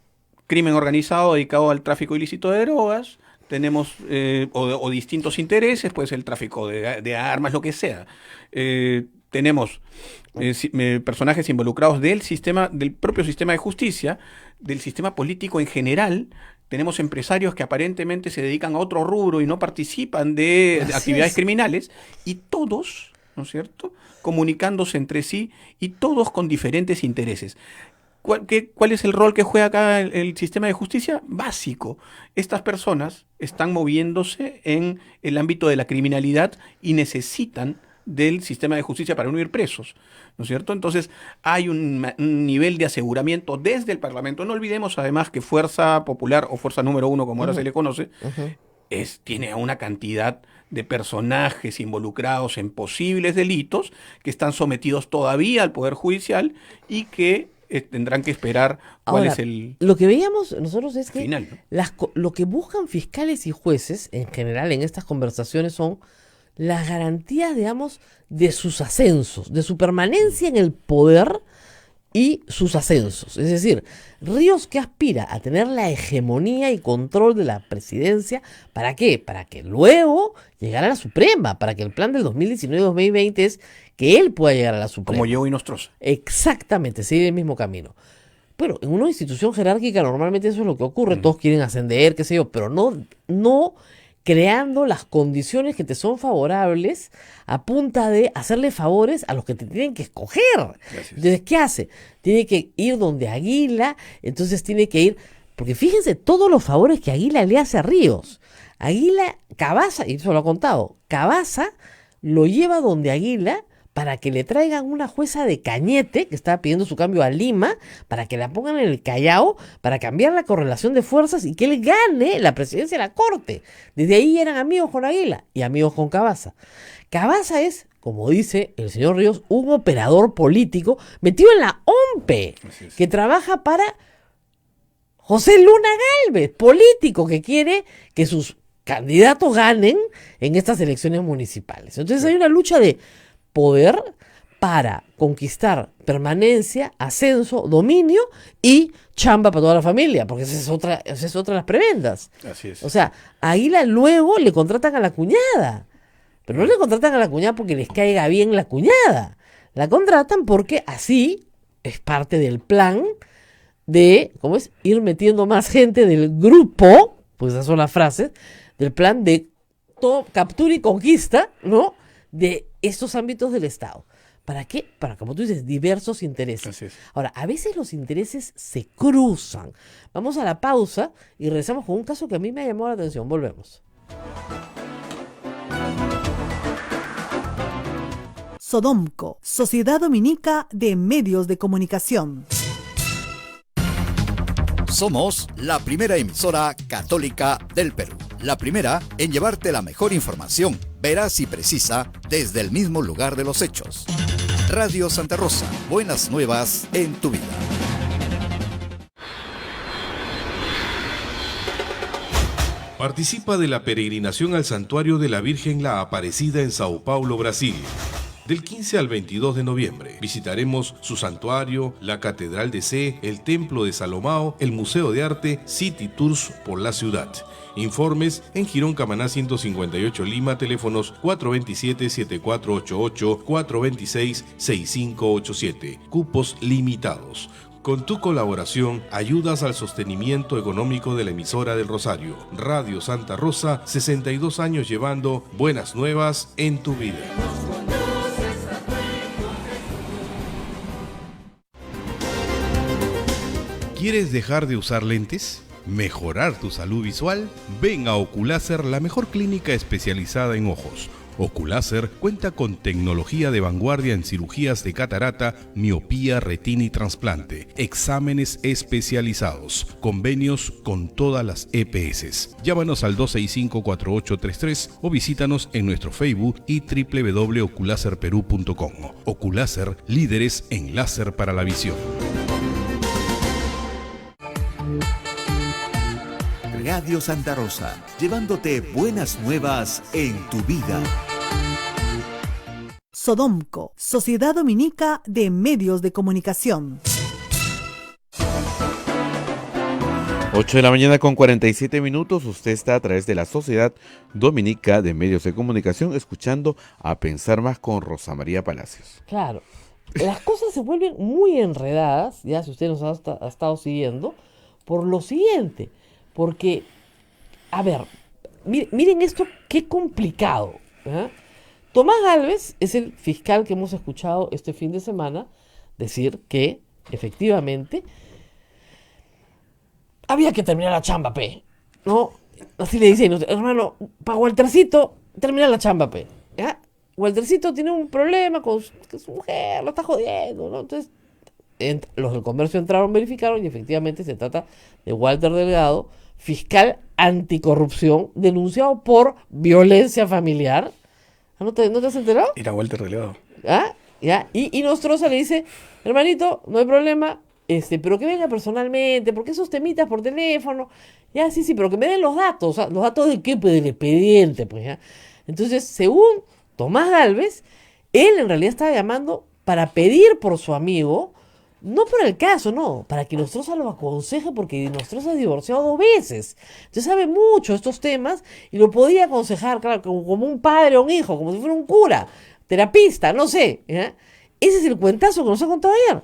crimen organizado dedicado al tráfico ilícito de drogas, tenemos o distintos intereses, puede ser el tráfico de armas, lo que sea. tenemos personajes involucrados del propio sistema de justicia, del sistema político en general. Tenemos empresarios que aparentemente se dedican a otro rubro y no participan de actividades criminales, y todos, ¿no es cierto?, comunicándose entre sí y todos con diferentes intereses. ¿Cuál es el rol que juega acá el sistema de justicia? Básico. Estas personas están moviéndose en el ámbito de la criminalidad y necesitan del sistema de justicia para no ir presos, ¿no es cierto? Entonces hay un nivel de aseguramiento desde el Parlamento. No olvidemos además que Fuerza Popular, o Fuerza Número 1 como ahora se le conoce, tiene una cantidad de personajes involucrados en posibles delitos que están sometidos todavía al Poder Judicial y que tendrán que esperar cuál es el lo que veíamos nosotros es que final, ¿no? Lo que buscan fiscales y jueces en general en estas conversaciones son las garantías, digamos, de sus ascensos, de su permanencia en el poder y sus ascensos. Es decir, Ríos, que aspira a tener la hegemonía y control de la presidencia, ¿para qué? Para que luego llegara a la Suprema, para que el plan del 2019-2020 es que él pueda llegar a la Suprema. Como Llevo y Nostroza. Exactamente, seguir el mismo camino. Pero en una institución jerárquica normalmente eso es lo que ocurre, todos quieren ascender, qué sé yo, pero no creando las condiciones que te son favorables a punta de hacerle favores a los que te tienen que escoger. Gracias. Entonces, ¿qué hace? Tiene que ir donde Aguila, entonces tiene que ir, porque fíjense todos los favores que Aguila le hace a Ríos. Aguila, Cavazza, y eso lo ha contado, Cavazza lo lleva donde Aguila para que le traigan una jueza de Cañete, que estaba pidiendo su cambio a Lima, para que la pongan en el Callao, para cambiar la correlación de fuerzas y que él gane la presidencia de la Corte. Desde ahí eran amigos con Aguila y amigos con Cavazza. Cavazza es, como dice el señor Ríos, un operador político metido en la OMPE, que trabaja para José Luna Gálvez, político que quiere que sus candidatos ganen en estas elecciones municipales. Entonces hay una lucha de poder para conquistar permanencia, ascenso, dominio y chamba para toda la familia, porque esa es otra de las prebendas. Así es. O sea, a Aguila luego le contratan a la cuñada, pero no le contratan a la cuñada porque les caiga bien la cuñada, la contratan porque así es parte del plan de, ¿cómo es? Ir metiendo más gente del grupo, pues esas son las frases, del plan de captura y conquista, ¿no?, de estos ámbitos del Estado. ¿Para qué? Para, como tú dices, diversos intereses. Así es. Ahora, a veces los intereses se cruzan. Vamos a la pausa y regresamos con un caso que a mí me ha llamado la atención. Volvemos. Sodomco, Sociedad Dominica de Medios de Comunicación. Somos la primera emisora católica del Perú. La primera en llevarte la mejor información, veraz y precisa, desde el mismo lugar de los hechos. Radio Santa Rosa, buenas nuevas en tu vida. Participa de la peregrinación al Santuario de la Virgen la Aparecida en Sao Paulo, Brasil. Del 15 al 22 de noviembre visitaremos su santuario, la Catedral de Sé, el Templo de Salomão, el Museo de Arte, City Tours por la ciudad. Informes en Girón Camaná 158 Lima, teléfonos 427-7488, 426-6587. Cupos limitados. Con tu colaboración ayudas al sostenimiento económico de la emisora del Rosario. Radio Santa Rosa, 62 años llevando buenas nuevas en tu vida. ¿Quieres dejar de usar lentes? ¿Mejorar tu salud visual? Ven a Oculáser, la mejor clínica especializada en ojos. Oculáser cuenta con tecnología de vanguardia en cirugías de catarata, miopía, retina y trasplante, exámenes especializados, convenios con todas las EPS. Llámanos al 265-4833 o visítanos en nuestro Facebook y www.oculaserperú.com. Oculáser, líderes en láser para la visión. Radio Santa Rosa, llevándote buenas nuevas en tu vida. Sodomco, Sociedad Dominica de Medios de Comunicación. 8 de la mañana con 47 minutos. Usted está a través de la Sociedad Dominica de Medios de Comunicación escuchando A Pensar Más con Rosa María Palacios. Claro, las cosas se vuelven muy enredadas, ya si usted nos ha estado siguiendo, por lo siguiente. Porque, a ver, miren esto, qué complicado. Tomás Gálvez es el fiscal que hemos escuchado este fin de semana decir que, efectivamente, había que terminar la chamba, pe. ¿No? Así le dicen, hermano, para Waltercito, termina la chamba, pe. ¿Ya? Waltercito tiene un problema con su mujer, lo está jodiendo, ¿no? Entonces, los del comercio entraron, verificaron y efectivamente se trata de Walter Delgado, fiscal anticorrupción, denunciado por violencia familiar. ¿No te has enterado? Era Walter Delgado. ¿Ah? ¿Ya? Y Nostroza le dice, hermanito, no hay problema, pero que venga personalmente, porque esos temitas por teléfono, ya sí, pero que me den los datos. ¿Los datos de qué? Pues del expediente, pues ya. Entonces, según Tomás Gálvez, él en realidad estaba llamando para pedir por su amigo, no por el caso, no, para que Nostroza lo aconseje, porque Nostroza ha divorciado 2 veces. Entonces sabe mucho de estos temas y lo podía aconsejar, claro, como un padre o un hijo, como si fuera un cura, terapista, no sé. ¿Ya? Ese es el cuentazo que nos ha contado ayer.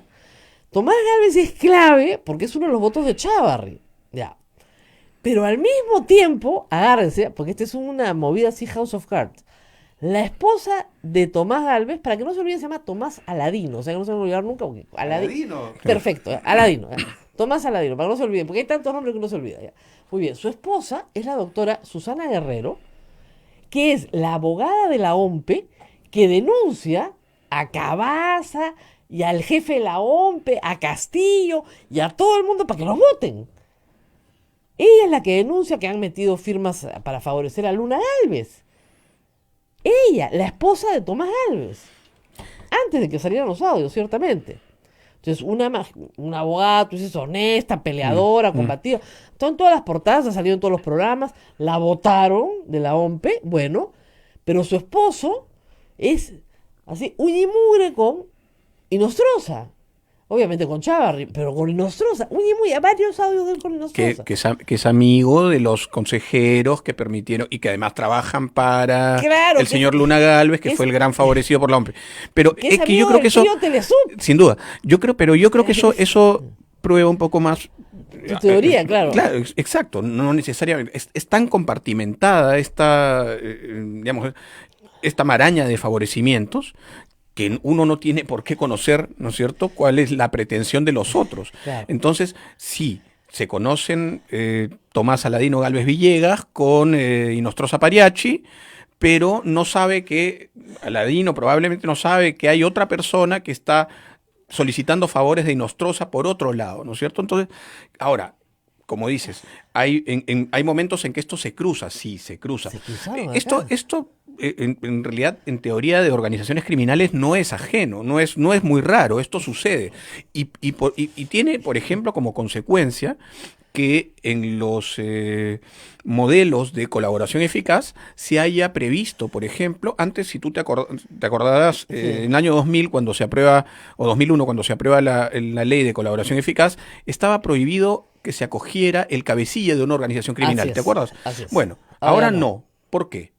Tomás Gálvez es clave porque es uno de los votos de Chávarri. Ya. Pero al mismo tiempo, agárrense, porque esta es una movida así House of Cards. La esposa de Tomás Gálvez, para que no se olvide, se llama Tomás Aladino. O sea, que no se me va a olvidar nunca. Porque Aladino. Perfecto, Aladino. Tomás Aladino, para que no se olviden, porque hay tantos nombres que no se olvida. Ya. Muy bien, su esposa es la doctora Susana Guerrero, que es la abogada de la OMPE, que denuncia a Cabaza y al jefe de la OMPE, a Castillo y a todo el mundo para que los voten. Ella es la que denuncia que han metido firmas para favorecer a Luna Gálvez. Ella, la esposa de Tomás Gálvez. Antes de que salieran los audios, ciertamente. Entonces, una abogada, tú dices, honesta, peleadora, combativa. Están todas las portadas, ha salido en todos los programas. La votaron de la OMPE, bueno. Pero su esposo es así, uña y mugre con Nostroza. Obviamente con Chávarri, pero con Nostroza. Uña y mugre, varios audios de él con Nostroza. Que es amigo de los consejeros que permitieron y que además trabajan para el señor Luna Gálvez, que fue el gran favorecido por la OMPE. Pero es que yo creo que eso, sin duda, yo creo que eso prueba un poco más. Tu teoría, claro. Claro, exacto, no necesariamente. Es tan compartimentada esta maraña de favorecimientos que uno no tiene por qué conocer, ¿no es cierto?, cuál es la pretensión de los otros. Claro. Entonces, sí, se conocen Tomás Aladino Gálvez Villegas con Nostroza Pariachi, pero no sabe que, Aladino probablemente no sabe que hay otra persona que está solicitando favores de Nostroza por otro lado, ¿no es cierto? Entonces, ahora, como dices, hay momentos en que esto se cruza, sí, se cruza. Esto en realidad, en teoría de organizaciones criminales no es ajeno, no es muy raro, esto sucede. Y tiene, por ejemplo, como consecuencia que en los modelos de colaboración eficaz se haya previsto, por ejemplo, antes, si tú te acordarás, en el año 2000, cuando se aprueba, o 2001, cuando se aprueba la ley de colaboración eficaz, estaba prohibido que se acogiera el cabecilla de una organización criminal. ¿Te acuerdas? Bueno, ahora no. ¿Por qué?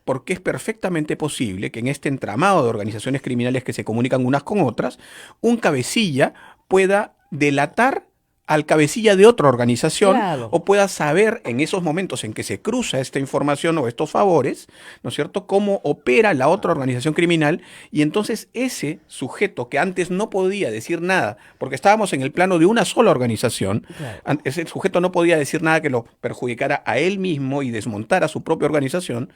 Porque es perfectamente posible que en este entramado de organizaciones criminales que se comunican unas con otras, un cabecilla pueda delatar al cabecilla de otra organización, claro, o pueda saber en esos momentos en que se cruza esta información o estos favores, ¿no es cierto?, cómo opera la otra organización criminal, y entonces ese sujeto que antes no podía decir nada, porque estábamos en el plano de una sola organización, claro, ese sujeto no podía decir nada que lo perjudicara a él mismo y desmontara su propia organización,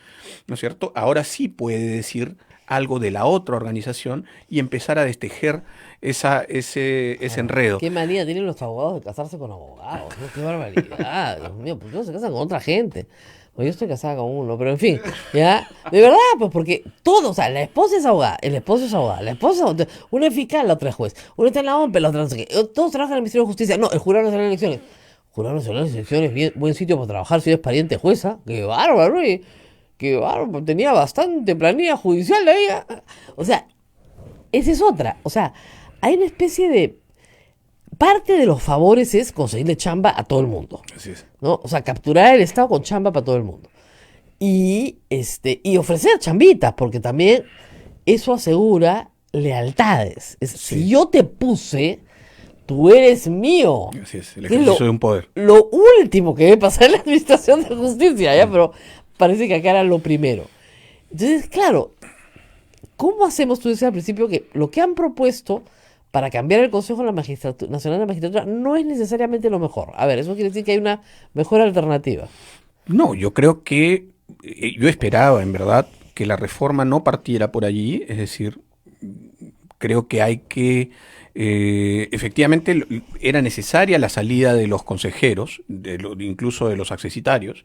¿no es cierto?, ahora sí puede decir algo de la otra organización y empezar a destejer ese enredo. Qué manía tienen los abogados de casarse con abogados, ¿no? Qué barbaridad, Dios mío, ¿por qué no se casan con otra gente? Pues yo estoy casada con uno, pero en fin, ya, de verdad, pues porque todos, o sea, la esposa es abogada, el esposo es abogada, la esposa, una es fiscal, la otra es juez, una está en la OMPE, la otra no sé qué, todos trabajan en el Ministerio de Justicia, no, el Jurado Nacional de Elecciones, Jurado Nacional de Elecciones, bien, buen sitio para trabajar si eres pariente jueza, qué bárbaro, que bárbaro, tenía bastante planilla judicial de ella. O sea, esa es otra. O sea, hay una especie de parte de los favores es conseguirle chamba a todo el mundo, Así es. ¿no? O sea, capturar el Estado con chamba para todo el mundo. Y ofrecer chambitas, porque también eso asegura lealtades. Si yo te puse, tú eres mío. Así es, el Que es ejercicio de un poder. Lo último que debe pasar en la administración de justicia, ¿ya? Pero parece que acá era lo primero. Entonces, claro, ¿cómo hacemos? Tú decías al principio que lo que han propuesto para cambiar el Consejo de la Nacional de la Magistratura no es necesariamente lo mejor. A ver, eso quiere decir que hay una mejor alternativa. No, yo creo que yo esperaba, en verdad, que la reforma no partiera por allí, es decir, creo que hay que, efectivamente, era necesaria la salida de los consejeros, incluso de los accesitarios,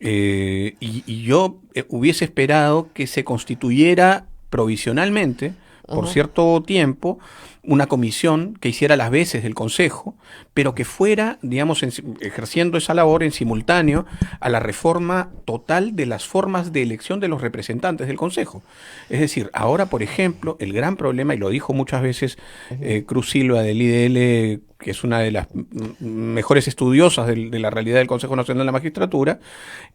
y yo hubiese esperado que se constituyera provisionalmente, por cierto tiempo, una comisión que hiciera las veces del Consejo, pero que fuera, digamos, ejerciendo esa labor en simultáneo a la reforma total de las formas de elección de los representantes del Consejo. Es decir, ahora, por ejemplo, el gran problema, y lo dijo muchas veces Cruz Silva del IDL, que es una de las mejores estudiosas de la realidad del Consejo Nacional de la Magistratura,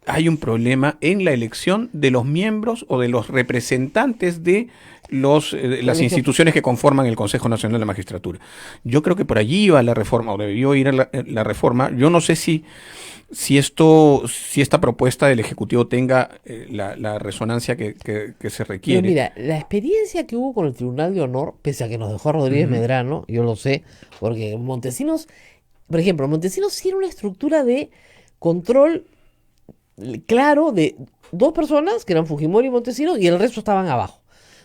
hay un problema en la elección de los miembros o de los representantes de las instituciones que conforman el Consejo Nacional de la Magistratura. Yo creo que por allí iba la reforma, o debió ir la reforma. Yo no sé si esta propuesta del Ejecutivo tenga la resonancia que se requiere. Pero mira, la experiencia que hubo con el Tribunal de Honor, pese a que nos dejó a Rodríguez Medrano, yo lo sé, porque Montesinos, por ejemplo, Montesinos sí era una estructura de control claro de dos personas, que eran Fujimori y Montesinos, y el resto estaban abajo.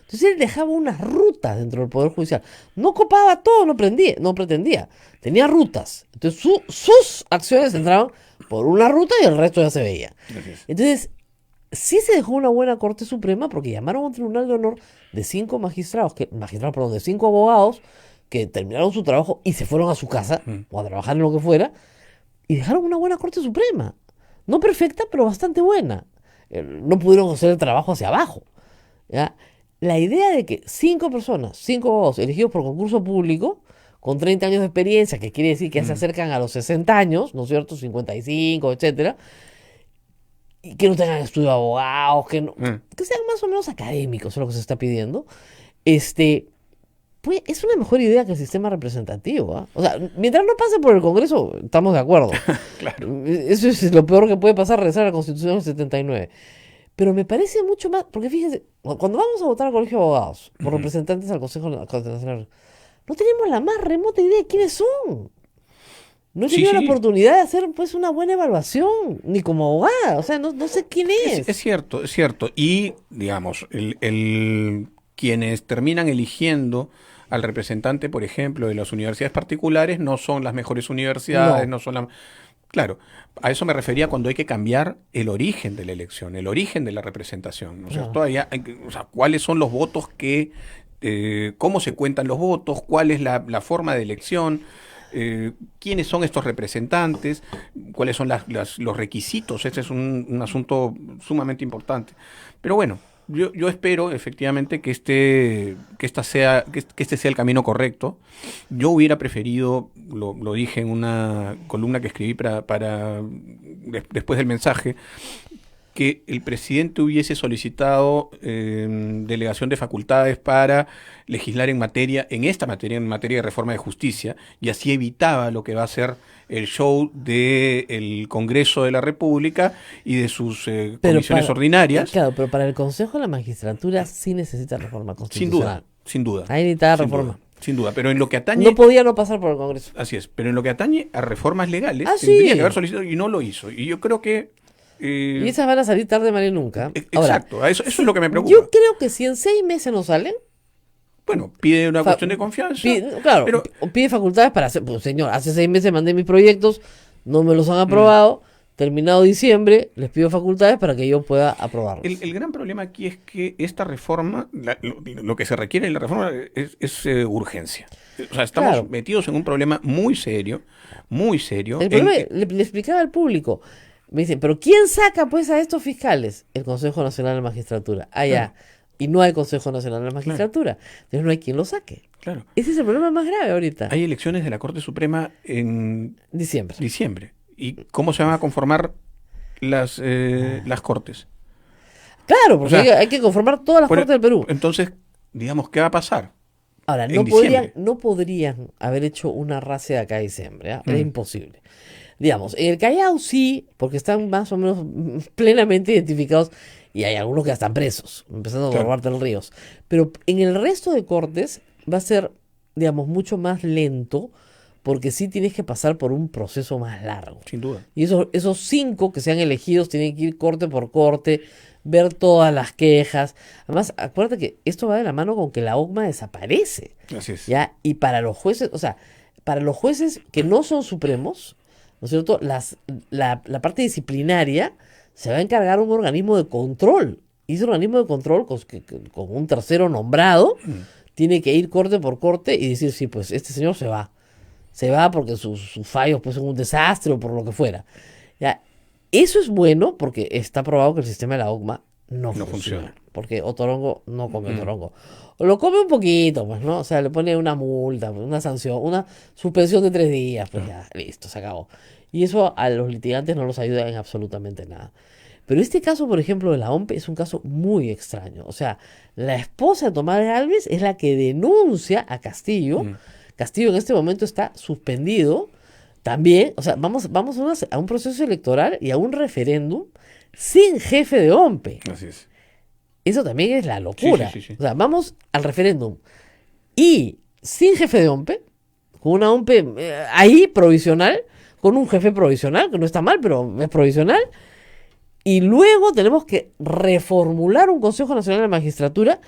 Entonces él dejaba unas rutas dentro del Poder Judicial. No copaba todo, no pretendía. Tenía rutas. Entonces sus acciones entraban por una ruta y el resto ya se veía. Entonces, sí se dejó una buena Corte Suprema porque llamaron a un Tribunal de Honor de 5 de 5 abogados que terminaron su trabajo y se fueron a su casa o a trabajar en lo que fuera y dejaron una buena Corte Suprema. No perfecta, pero bastante buena. No pudieron hacer el trabajo hacia abajo, ¿ya? La idea de que 5 personas, 5 abogados elegidos por concurso público, con 30 años de experiencia, que quiere decir que ya se acercan a los 60 años, ¿no es cierto? 55, etcétera, y que no tengan estudio de abogados, que sean más o menos académicos, es lo que se está pidiendo, pues es una mejor idea que el sistema representativo, ¿eh? O sea, mientras no pase por el Congreso, estamos de acuerdo. Claro. Eso es lo peor que puede pasar, regresar a la Constitución del 79. Pero me parece mucho más, porque fíjense, cuando vamos a votar al Colegio de Abogados, por representantes al Consejo Nacional, no tenemos la más remota idea de quiénes son. No he tenido la oportunidad de hacer pues una buena evaluación, ni como abogada, o sea, no sé quién es. Es cierto. Y, digamos, quienes terminan eligiendo al representante, por ejemplo, de las universidades particulares, no son las mejores universidades, no son las... Claro, a eso me refería cuando hay que cambiar el origen de la elección, el origen de la representación, ¿no es cierto? O sea, ¿cuáles son los votos cómo se cuentan los votos? ¿Cuál es la forma de elección? ¿Quiénes son estos representantes? ¿Cuáles son los requisitos? Este es un asunto sumamente importante. Pero bueno, yo espero efectivamente que este sea el camino correcto. Yo hubiera preferido, lo dije en una columna que escribí después del mensaje, que el presidente hubiese solicitado delegación de facultades para legislar en esta materia, en materia de reforma de justicia, y así evitaba lo que va a ser el show del Congreso de la República y de sus comisiones ordinarias. Claro, pero para el Consejo de la Magistratura sí necesita reforma constitucional. Sin duda. Ahí necesitaba reforma. Sin duda, pero en lo que atañe... No podía no pasar por el Congreso. Así es, pero en lo que atañe a reformas legales, tendría que haber solicitado y no lo hizo. Y yo creo que... y esas van a salir tarde, mal y nunca. Exacto, ahora, eso es lo que me preocupa. Yo creo que si en 6 meses no salen... Bueno, pide una cuestión de confianza. Claro, pide facultades para hacer... Pues señor, hace 6 meses mandé mis proyectos, no me los han aprobado, terminado diciembre, les pido facultades para que yo pueda aprobarlos. El gran problema aquí es que esta reforma, lo que se requiere en la reforma es urgencia. O sea, estamos metidos en un problema muy serio, muy serio. El problema, le explicaba al público... Me dicen, ¿pero quién saca pues a estos fiscales? El Consejo Nacional de la Magistratura. y no hay Consejo Nacional de la Magistratura. Entonces no hay quien lo saque. Claro. Ese es el problema más grave ahorita. Hay elecciones de la Corte Suprema en diciembre. ¿Y cómo se van a conformar las Cortes? Claro, porque O sea, hay que conformar todas las Cortes del Perú. Entonces, digamos, ¿qué va a pasar? Ahora, en diciembre? no podrían haber hecho una racia de acá a diciembre. Era imposible. Digamos, en el Callao sí, porque están más o menos plenamente identificados y hay algunos que ya están presos, empezando por Bartel Ríos. Pero en el resto de cortes va a ser, digamos, mucho más lento porque sí tienes que pasar por un proceso más largo. Sin duda. Y esos 5 que sean elegidos tienen que ir corte por corte, ver todas las quejas. Además, acuérdate que esto va de la mano con que la OCMA desaparece. Así es. ¿Ya? Y para los jueces, o sea, para los jueces que no son supremos, ¿no es cierto? La parte disciplinaria se va a encargar un organismo de control. Y ese organismo de control, con un tercero nombrado, tiene que ir corte por corte y decir, sí, pues este señor se va. Se va porque sus fallos pues, son un desastre o por lo que fuera. ¿Ya? Eso es bueno porque está probado que el sistema de la OCMA no funciona. Porque Otorongo no come Otorongo. O lo come un poquito, pues, ¿no? O sea, le pone una multa, una sanción, una suspensión de 3 días, pues ya, listo, se acabó. Y eso a los litigantes no los ayuda en absolutamente nada. Pero este caso, por ejemplo, de la OMPE es un caso muy extraño. O sea, la esposa de Tomás Gálvez es la que denuncia a Castillo. Castillo en este momento está suspendido también. O sea, vamos a un proceso electoral y a un referéndum sin jefe de OMPE. Así es. Eso también es la locura. Sí. O sea, vamos al referéndum y sin jefe de OMPE, con una OMPE ahí provisional, con un jefe provisional, que no está mal, pero es provisional. Y luego tenemos que reformular un Consejo Nacional de la Magistratura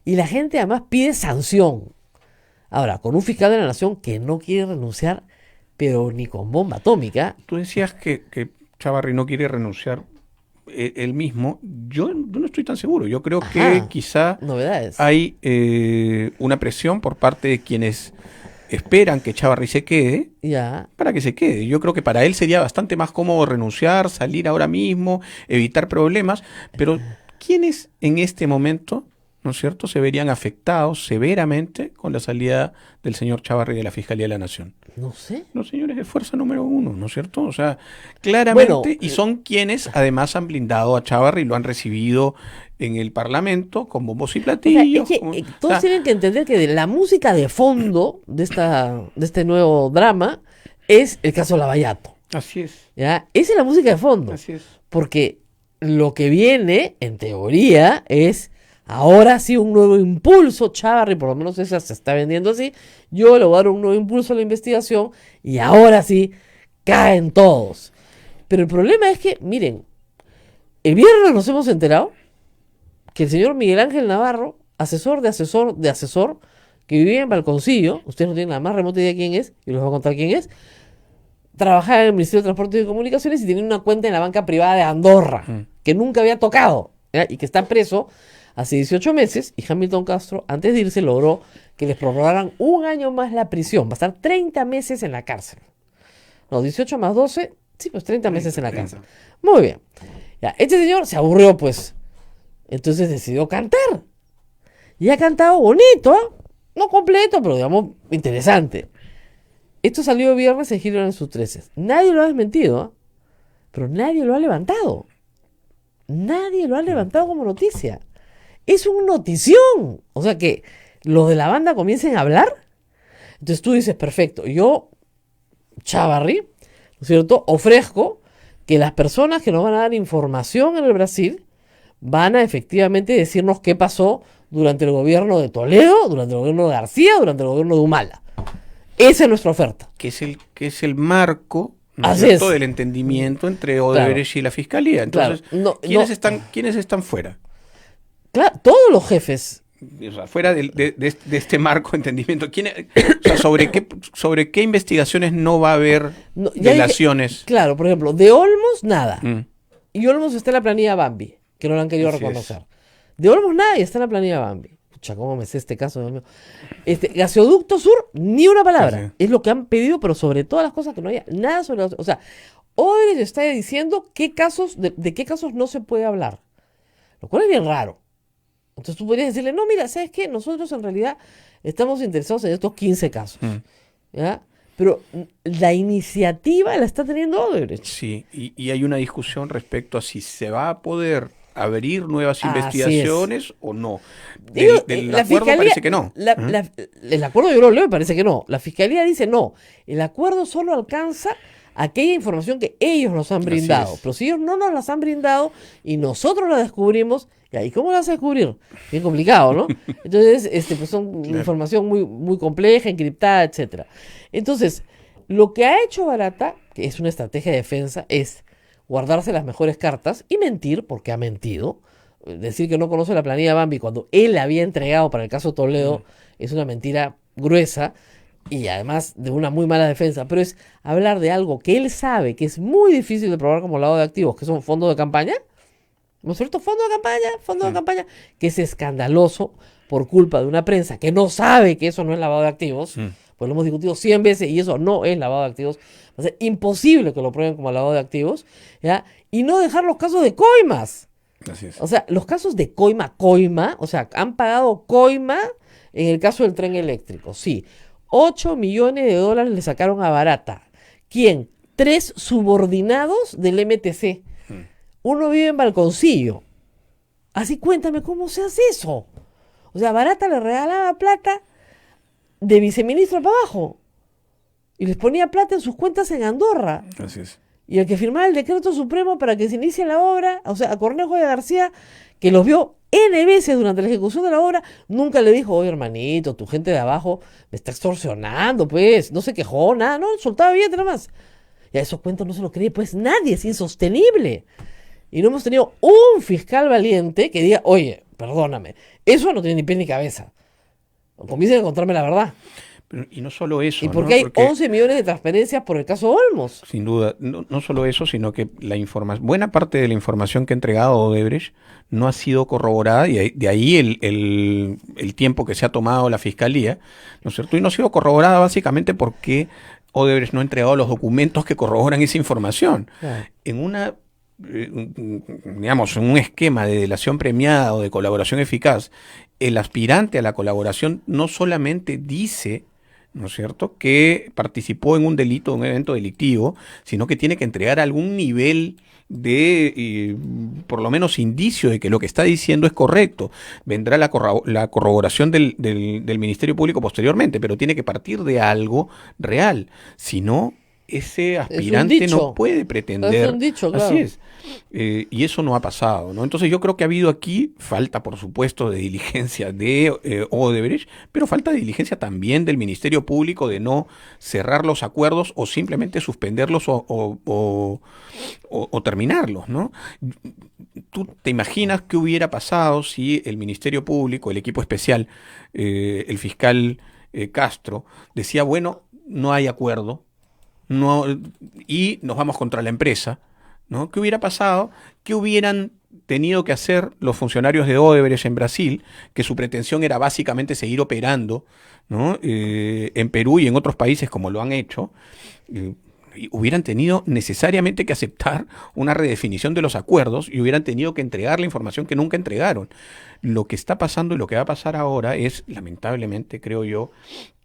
y la gente además pide sanción. Ahora, con un fiscal de la Nación que no quiere renunciar, pero ni con bomba atómica. Tú decías que Chávarri no quiere renunciar él mismo. Yo no estoy tan seguro. Yo creo que quizá hay una presión por parte de quienes esperan que Chávarri se quede para que se quede. Yo creo que para él sería bastante más cómodo renunciar, salir ahora mismo, evitar problemas, pero ¿quiénes en este momento, no es cierto, se verían afectados severamente con la salida del señor Chávarri de la Fiscalía de la Nación? No sé. Los señores de Fuerza Número 1, ¿no es cierto? O sea, claramente, y son quienes además han blindado a Chávarri y lo han recibido en el Parlamento con bombos y platillos. O sea, es que, todos tienen que entender que de la música de fondo de este nuevo drama es el caso Lavallato. Así es. ¿Ya? Esa es la música de fondo. Así es. Porque lo que viene, en teoría, es ahora sí un nuevo impulso. Chávarri, por lo menos esa se está vendiendo así. Yo le voy a dar un nuevo impulso a la investigación y ahora sí caen todos. Pero el problema es que, miren, el viernes nos hemos enterado que el señor Miguel Ángel Navarro, asesor de asesor, que vivía en Balconcillo, ustedes no tienen la más remota idea de quién es, y les voy a contar quién es, trabajaba en el Ministerio de Transporte y Comunicaciones y tenía una cuenta en la banca privada de Andorra, que nunca había tocado, ¿ya? Y que está preso hace 18 meses, y Hamilton Castro, antes de irse, logró que les prorrogaran 1 año más la prisión, va a estar 30 meses en la cárcel. No, 18 más 12, sí, pues 30 meses en la cárcel. Muy bien. Ya, este señor se aburrió, pues. Entonces decidió cantar. Y ha cantado bonito, ¿eh? No completo, pero digamos interesante. Esto salió viernes en Giro en sus 13. Nadie lo ha desmentido, ¿eh? Pero nadie lo ha levantado. Nadie lo ha levantado como noticia. Es un notición. O sea que los de la banda comiencen a hablar. Entonces tú dices, perfecto, yo, Chávarri, ¿no es cierto?, ofrezco que las personas que nos van a dar información en el Brasil van a efectivamente decirnos qué pasó durante el gobierno de Toledo, durante el gobierno de García, durante el gobierno de Humala. Esa es nuestra oferta. Que es el marco, ¿no es cierto?, del entendimiento entre Odebrecht y la Fiscalía. Entonces, ¿quiénes están fuera? Claro, todos los jefes. O sea, fuera de este marco de entendimiento. O sea, ¿sobre qué investigaciones no va a haber delaciones? Claro, por ejemplo, de Olmos, nada. Y Olmos está en la planilla Bambi, que no lo han querido reconocer. De Olmos nada y está en la planilla Bambi. Pucha, ¿cómo me sé este caso? Dios mío. Gasoducto Sur, ni una palabra. Es lo que han pedido, pero sobre todas las cosas que no haya nada sobre... O sea, Odebrecht está diciendo qué casos, de qué casos no se puede hablar. Lo cual es bien raro. Entonces tú podrías decirle, no, mira, ¿sabes qué? Nosotros en realidad estamos interesados en estos 15 casos. ¿Ya? Pero la iniciativa la está teniendo Odebrecht. Sí, y hay una discusión respecto a si se va a poder abrir nuevas Así investigaciones o no. Digo, Del la acuerdo fiscalía- parece que no. el acuerdo yo lo leo y parece que no. La fiscalía dice no. El acuerdo solo alcanza aquella información que ellos nos han brindado. es. Pero si ellos no nos las han brindado y nosotros la descubrimos, ¿y cómo la vas a descubrir? Bien complicado, ¿no? Entonces, pues son información muy, muy compleja, encriptada, etcétera. Entonces, lo que ha hecho Barata, que es una estrategia de defensa, es guardarse las mejores cartas y mentir, porque ha mentido. Decir que no conoce la planilla Bambi cuando él la había entregado para el caso Toledo es una mentira gruesa y además de una muy mala defensa, pero es hablar de algo que él sabe que es muy difícil de probar como lavado de activos, que son fondos de campaña, ¿no es cierto? Fondo de campaña, que es escandaloso por culpa de una prensa que no sabe que eso no es lavado de activos, pues lo hemos discutido 100 veces y eso no es lavado de activos. Va a ser imposible que lo prueben como lavado de activos, ¿ya? Y no dejar los casos de coimas. Así es. O sea, los casos de coima, o sea, han pagado coima en el caso del tren eléctrico, sí. 8 millones de dólares le sacaron a Barata. ¿Quién? 3 subordinados del MTC. Uno vive en Balconcillo. Así cuéntame cómo se hace eso. O sea, Barata le regalaba plata de viceministro para abajo. Y les ponía plata en sus cuentas en Andorra. Así es. Y el que firmaba el decreto supremo para que se inicie la obra, o sea, a Cornejo de García, que los vio N veces durante la ejecución de la obra, nunca le dijo, oye hermanito, tu gente de abajo me está extorsionando, pues, no se quejó, nada, no, soltaba billete nada más. Y a esos cuentos no se lo cree, pues nadie, es insostenible. Y no hemos tenido un fiscal valiente que diga, oye, perdóname, eso no tiene ni pie ni cabeza. Comiencen a contarme la verdad. Y no solo eso. Y porque ¿no? hay 11 millones de transferencias por el caso Olmos. Sin duda, no solo eso, sino que buena parte de la información que ha entregado Odebrecht no ha sido corroborada, y de ahí el tiempo que se ha tomado la fiscalía, ¿no es cierto? Y no ha sido corroborada básicamente porque Odebrecht no ha entregado los documentos que corroboran esa información. Claro. En un esquema de delación premiada o de colaboración eficaz, el aspirante a la colaboración no solamente dice, ¿no es cierto?, que participó en un delito, un evento delictivo, sino que tiene que entregar algún nivel de, por lo menos, indicio de que lo que está diciendo es correcto. Vendrá la corroboración del Ministerio Público posteriormente, pero tiene que partir de algo real. Si no, ese aspirante no puede pretender. Es un dicho, claro. Así es. Y eso no ha pasado, ¿no? Entonces yo creo que ha habido aquí falta, por supuesto, de diligencia de Odebrecht, pero falta de diligencia también del Ministerio Público de no cerrar los acuerdos o simplemente suspenderlos o terminarlos, ¿no? ¿Tú te imaginas qué hubiera pasado si el Ministerio Público, el equipo especial, el fiscal Castro, decía, bueno, no hay acuerdo, y nos vamos contra la empresa, ¿no? ¿Qué hubiera pasado? ¿Qué hubieran tenido que hacer los funcionarios de Odebrecht en Brasil, que su pretensión era básicamente seguir operando, ¿no? En Perú y en otros países como lo han hecho? Y hubieran tenido necesariamente que aceptar una redefinición de los acuerdos y hubieran tenido que entregar la información que nunca entregaron. Lo que está pasando y lo que va a pasar ahora es, lamentablemente, creo yo,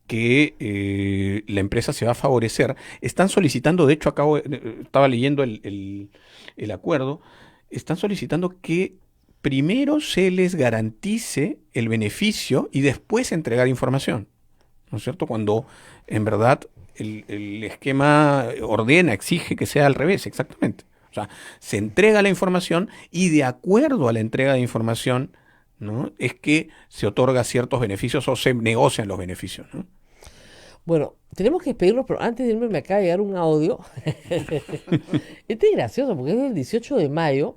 que la empresa se va a favorecer. Están solicitando, de hecho, estaba leyendo el acuerdo, están solicitando que primero se les garantice el beneficio y después entregar información, ¿no es cierto? Cuando en verdad el esquema exige que sea al revés, exactamente. O sea, se entrega la información y de acuerdo a la entrega de información, ¿no?, es que se otorga ciertos beneficios o se negocian los beneficios, ¿no? Bueno, tenemos que despedirnos, pero antes de irme me acaba de llegar un audio. Este es gracioso porque es del 18 de mayo,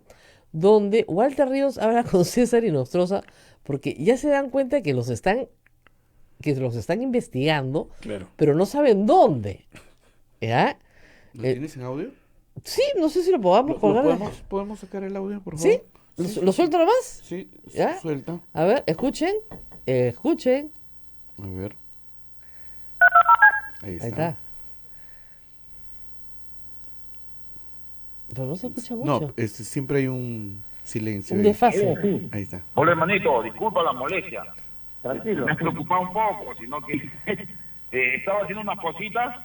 donde Walter Ríos habla con César Inostroza, porque ya se dan cuenta que los están investigando, Claro. pero no saben dónde. ¿Ya? ¿Lo tienes en audio? Sí, no sé si lo podamos colgar. ¿Podemos sacar el audio, por favor? ¿Sí? ¿Lo suelto nomás? Sí, ¿Ya? suelta. A ver, escuchen. Escuchen. A ver. Ahí Ahí está. Pero no se escucha mucho. No, siempre hay un... Silencio. Un ahí. desfase. Sí. Ahí está. Hola, hermanito, disculpa la molestia. Tranquilo. Me has preocupado un poco, sino que estaba haciendo unas cositas.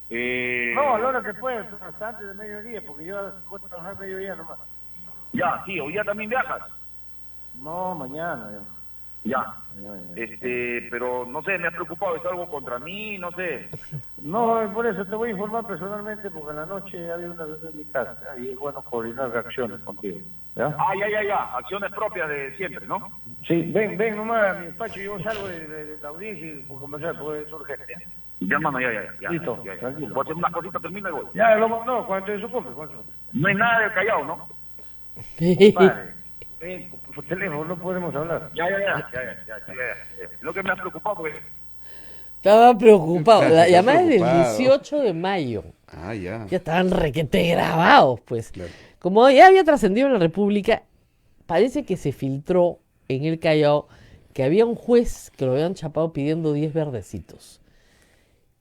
No, a la hora que puedas, hasta antes de mediodía, porque yo voy a trabajar mediodía nomás. Ya, sí, hoy día también viajas. No, mañana. Ya. Pero no sé, me has preocupado, ¿es algo contra mí? No sé. No, por eso te voy a informar personalmente, porque en la noche había una reunión en mi casa y es bueno coordinar acciones contigo. ¿Ya? Ya. Acciones propias de siempre, ¿no? Sí, ven nomás a mi despacho, yo salgo de la audiencia y por conversar, porque es urgente. Ya, hermano, ya. Listo, ya. tranquilo. Voy a hacer unas cositas, termino y voy. Ya, no, cuando te desocupes. No hay nada del Callao, ¿no? Padre, ven, por teléfono no podemos hablar. Ya. Lo que me ha preocupado, pues. Estaba preocupado. La llamada es del preocupado. 18 de mayo. Ah, ya. Ya estaban requete grabados, pues. Claro. Como ya había trascendido en la República, parece que se filtró en el Callao que había un juez que lo habían chapado pidiendo 10 verdecitos.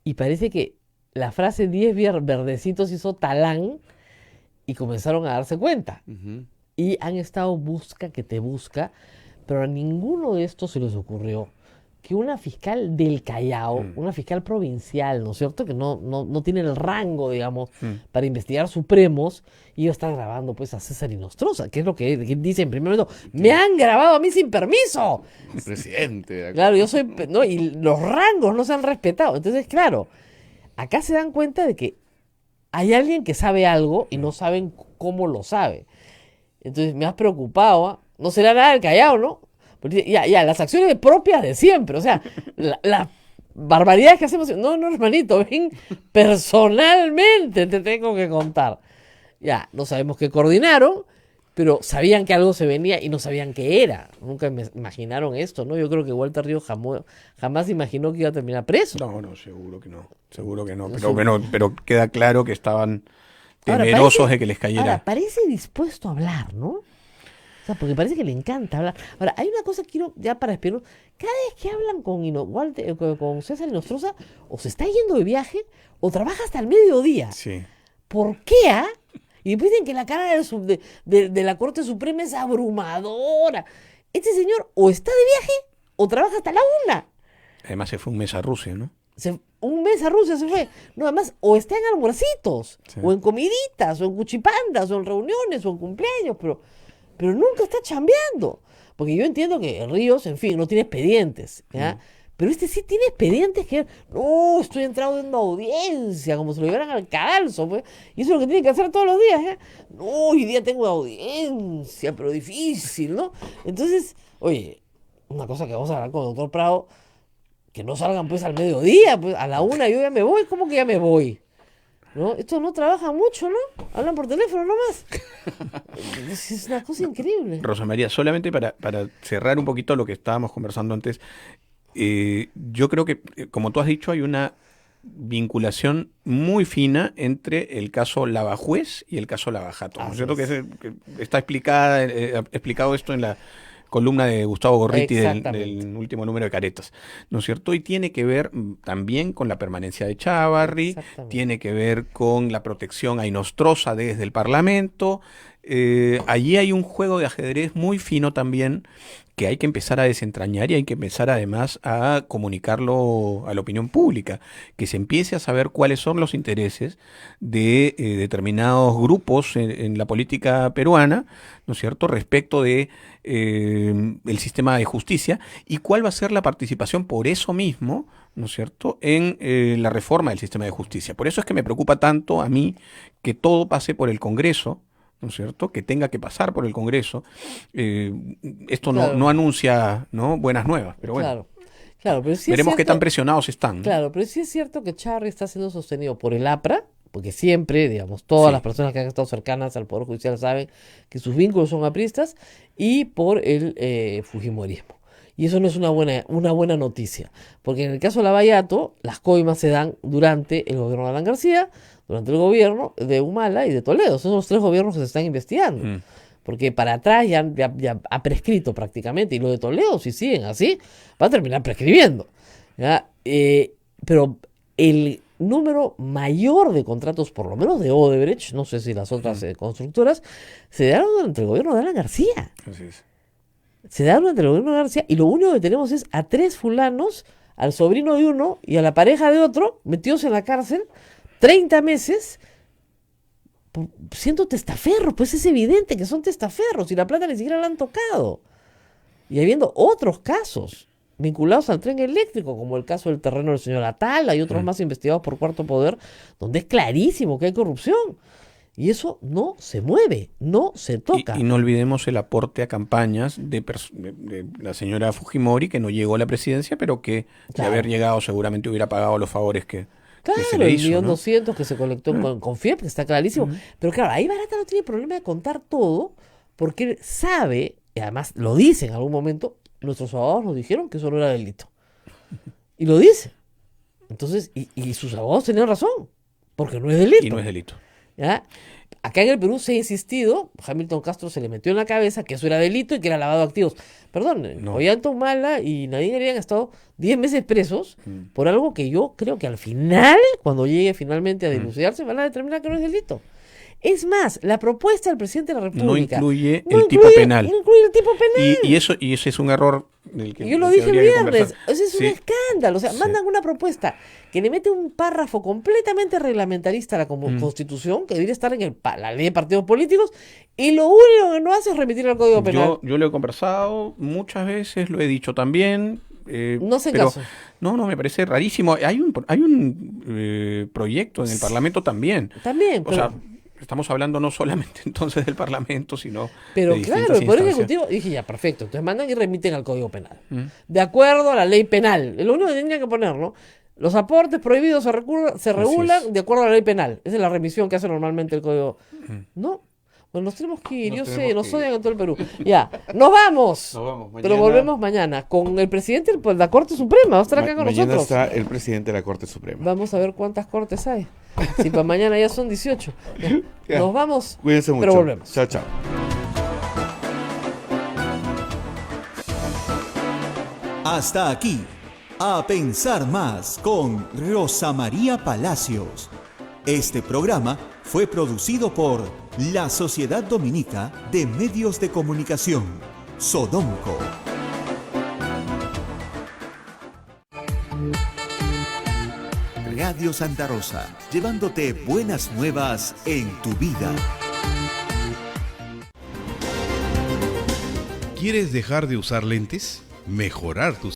Y parece que la frase 10 verdecitos hizo talán y comenzaron a darse cuenta. Ujú. Y han estado busca que te busca, pero a ninguno de estos se les ocurrió que una fiscal del Callao, una fiscal provincial, ¿no es cierto?, que no tiene el rango, digamos, para investigar supremos, iba a estar grabando pues a César Inostroza, que es lo que dice en primer momento, me han grabado a mí sin permiso. Presidente. Claro, yo soy, no, y los rangos no se han respetado. Entonces, claro, acá se dan cuenta de que hay alguien que sabe algo y no saben cómo lo sabe. Entonces me has preocupado, ¿ah? No será nada del Callao, ¿no? Porque ya, las acciones propias de siempre, o sea, la barbaridad que hacemos. No, hermanito, ven, personalmente te tengo que contar. Ya, no sabemos qué coordinaron, pero sabían que algo se venía y no sabían qué era. Nunca me imaginaron esto, ¿no? Yo creo que Walter Ríos jamás imaginó que iba a terminar preso. No, seguro que no. Seguro que no. No Pero sé. bueno, pero queda claro que estaban Ahora, temerosos de que les cayera. Ahora, parece dispuesto a hablar, ¿no? O sea, porque parece que le encanta hablar. Ahora, hay una cosa que quiero, ya para despedirnos. Cada vez que hablan con César Inostroza, o se está yendo de viaje, o trabaja hasta el mediodía. Sí. ¿Por qué, ah? Y después dicen que la cara de la Corte Suprema es abrumadora. Este señor o está de viaje, o trabaja hasta la 1. Además se fue un mes a Rusia, ¿no? Un mes a Rusia se fue. No, además, o está en almuercitos, Sí. o en comiditas, o en cuchipandas, o en reuniones, o en cumpleaños, pero nunca está chambeando. Porque yo entiendo que Ríos, en fin, no tiene expedientes, ¿ya? Pero este sí tiene expedientes que, no, estoy entrado en una audiencia, como si lo llevaran al cadalso, pues. Y eso es lo que tiene que hacer todos los días, ¿ya? No, hoy día tengo una audiencia, pero difícil, ¿no? Entonces, oye, una cosa que vamos a hablar con el doctor Prado, que no salgan pues al mediodía, pues a la 1 yo ya me voy. ¿Cómo que ya me voy? ¿No? Estos no trabajan mucho, ¿no? Hablan por teléfono nomás. Es una cosa increíble. Rosa María, solamente para cerrar un poquito lo que estábamos conversando antes, yo creo que, como tú has dicho, hay una vinculación muy fina entre el caso Lavajuez y el caso Lavajato, ¿no es cierto? Que está explicado esto en la columna de Gustavo Gorriti del último número de Caretas, ¿no es cierto? Y tiene que ver también con la permanencia de Chávarri, tiene que ver con la protección a Inostroza desde el Parlamento. Allí hay un juego de ajedrez muy fino también que hay que empezar a desentrañar y hay que empezar además a comunicarlo a la opinión pública, que se empiece a saber cuáles son los intereses de determinados grupos en la política peruana, ¿no es cierto?, respecto de el sistema de justicia y cuál va a ser la participación por eso mismo, ¿no es cierto?, en la reforma del sistema de justicia. Por eso es que me preocupa tanto a mí que todo pase por el Congreso, ¿no es cierto?, que tenga que pasar por el Congreso. Esto no anuncia, ¿no?, buenas nuevas, pero bueno. Claro, pero sí veremos es cierto, qué tan presionados están, ¿no? Claro, pero sí es cierto que Chávarri está siendo sostenido por el APRA, porque siempre, digamos, todas las personas que han estado cercanas al Poder Judicial saben que sus vínculos son apristas, y por el fujimorismo. Y eso no es una buena noticia, porque en el caso de Lavallato, las coimas se dan durante el gobierno de Alan García, durante el gobierno de Humala y de Toledo. Esos son los 3 gobiernos que se están investigando. Porque para atrás ya ha prescrito prácticamente. Y lo de Toledo, si siguen así, va a terminar prescribiendo, ¿ya? Pero número mayor de contratos, por lo menos de Odebrecht, no sé si las otras constructoras, se dieron entre el gobierno de Alan García. Así es. Se dieron entre el gobierno de García y lo único que tenemos es a 3 fulanos, al sobrino de uno y a la pareja de otro, metidos en la cárcel 30 meses siendo testaferros. Pues es evidente que son testaferros y la plata ni siquiera la han tocado. Y habiendo otros casos vinculados al tren eléctrico, como el caso del terreno del señor Atala y otros más investigados por Cuarto Poder, donde es clarísimo que hay corrupción. Y eso no se mueve, no se toca. Y no olvidemos el aporte a campañas de la señora Fujimori, que no llegó a la presidencia, pero que de haber llegado seguramente hubiera pagado los favores que se le hizo, el 1.200.000 ¿no? que se colectó con FIEP, que está clarísimo. Pero claro, ahí Barata no tiene problema de contar todo, porque él sabe, y además lo dice en algún momento, nuestros abogados nos dijeron que eso no era delito. Y lo dice. Entonces, y sus abogados tenían razón, porque no es delito. Y no es delito. ¿Ya? Acá en el Perú se ha insistido, Hamilton Castro se le metió en la cabeza que eso era delito y que era lavado de activos. Perdón, Ollanta Humala y Nadine Heredia han estado 10 meses presos por algo que yo creo que al final, cuando llegue finalmente a dilucidarse, van a determinar que no es delito. Es más, la propuesta del presidente de la República no incluye el tipo penal. No incluye el tipo penal. Y ese es un error del que yo lo dije el viernes. Ese es un Sí. escándalo. O sea, mandan una propuesta que le mete un párrafo completamente reglamentarista a la Constitución, que debería estar en la ley de partidos políticos, y lo único que no hace es remitir al Código Penal. Yo lo he conversado muchas veces, lo he dicho también. No sé pero caso. No, me parece rarísimo. Hay un proyecto en el Parlamento también. También, O sea, estamos hablando no solamente entonces del Parlamento, sino pero de claro, distintas el Poder instancias. Ejecutivo, dije ya, perfecto, entonces mandan y remiten al Código Penal. De acuerdo a la ley penal. Lo único que tendrían que poner, ¿no? Los aportes prohibidos se regulan de acuerdo a la ley penal. Esa es la remisión que hace normalmente el Código. ¿No? Bueno, nos tenemos que ir, yo sé, nos odian en todo el Perú. Ya, nos vamos. Mañana. Pero volvemos mañana con el presidente de la Corte Suprema. Va a estar acá con mañana nosotros. está el presidente de la Corte Suprema. Vamos a ver cuántas cortes hay. Si para mañana ya son 18. Ya. Nos vamos. Cuídense mucho. Pero volvemos. Chao, chao. Hasta aquí, A Pensar Más con Rosa María Palacios. Este programa fue producido por la Sociedad Dominica de Medios de Comunicación, Sodomco. Radio Santa Rosa, llevándote buenas nuevas en tu vida. ¿Quieres dejar de usar lentes? ¿Mejorar tu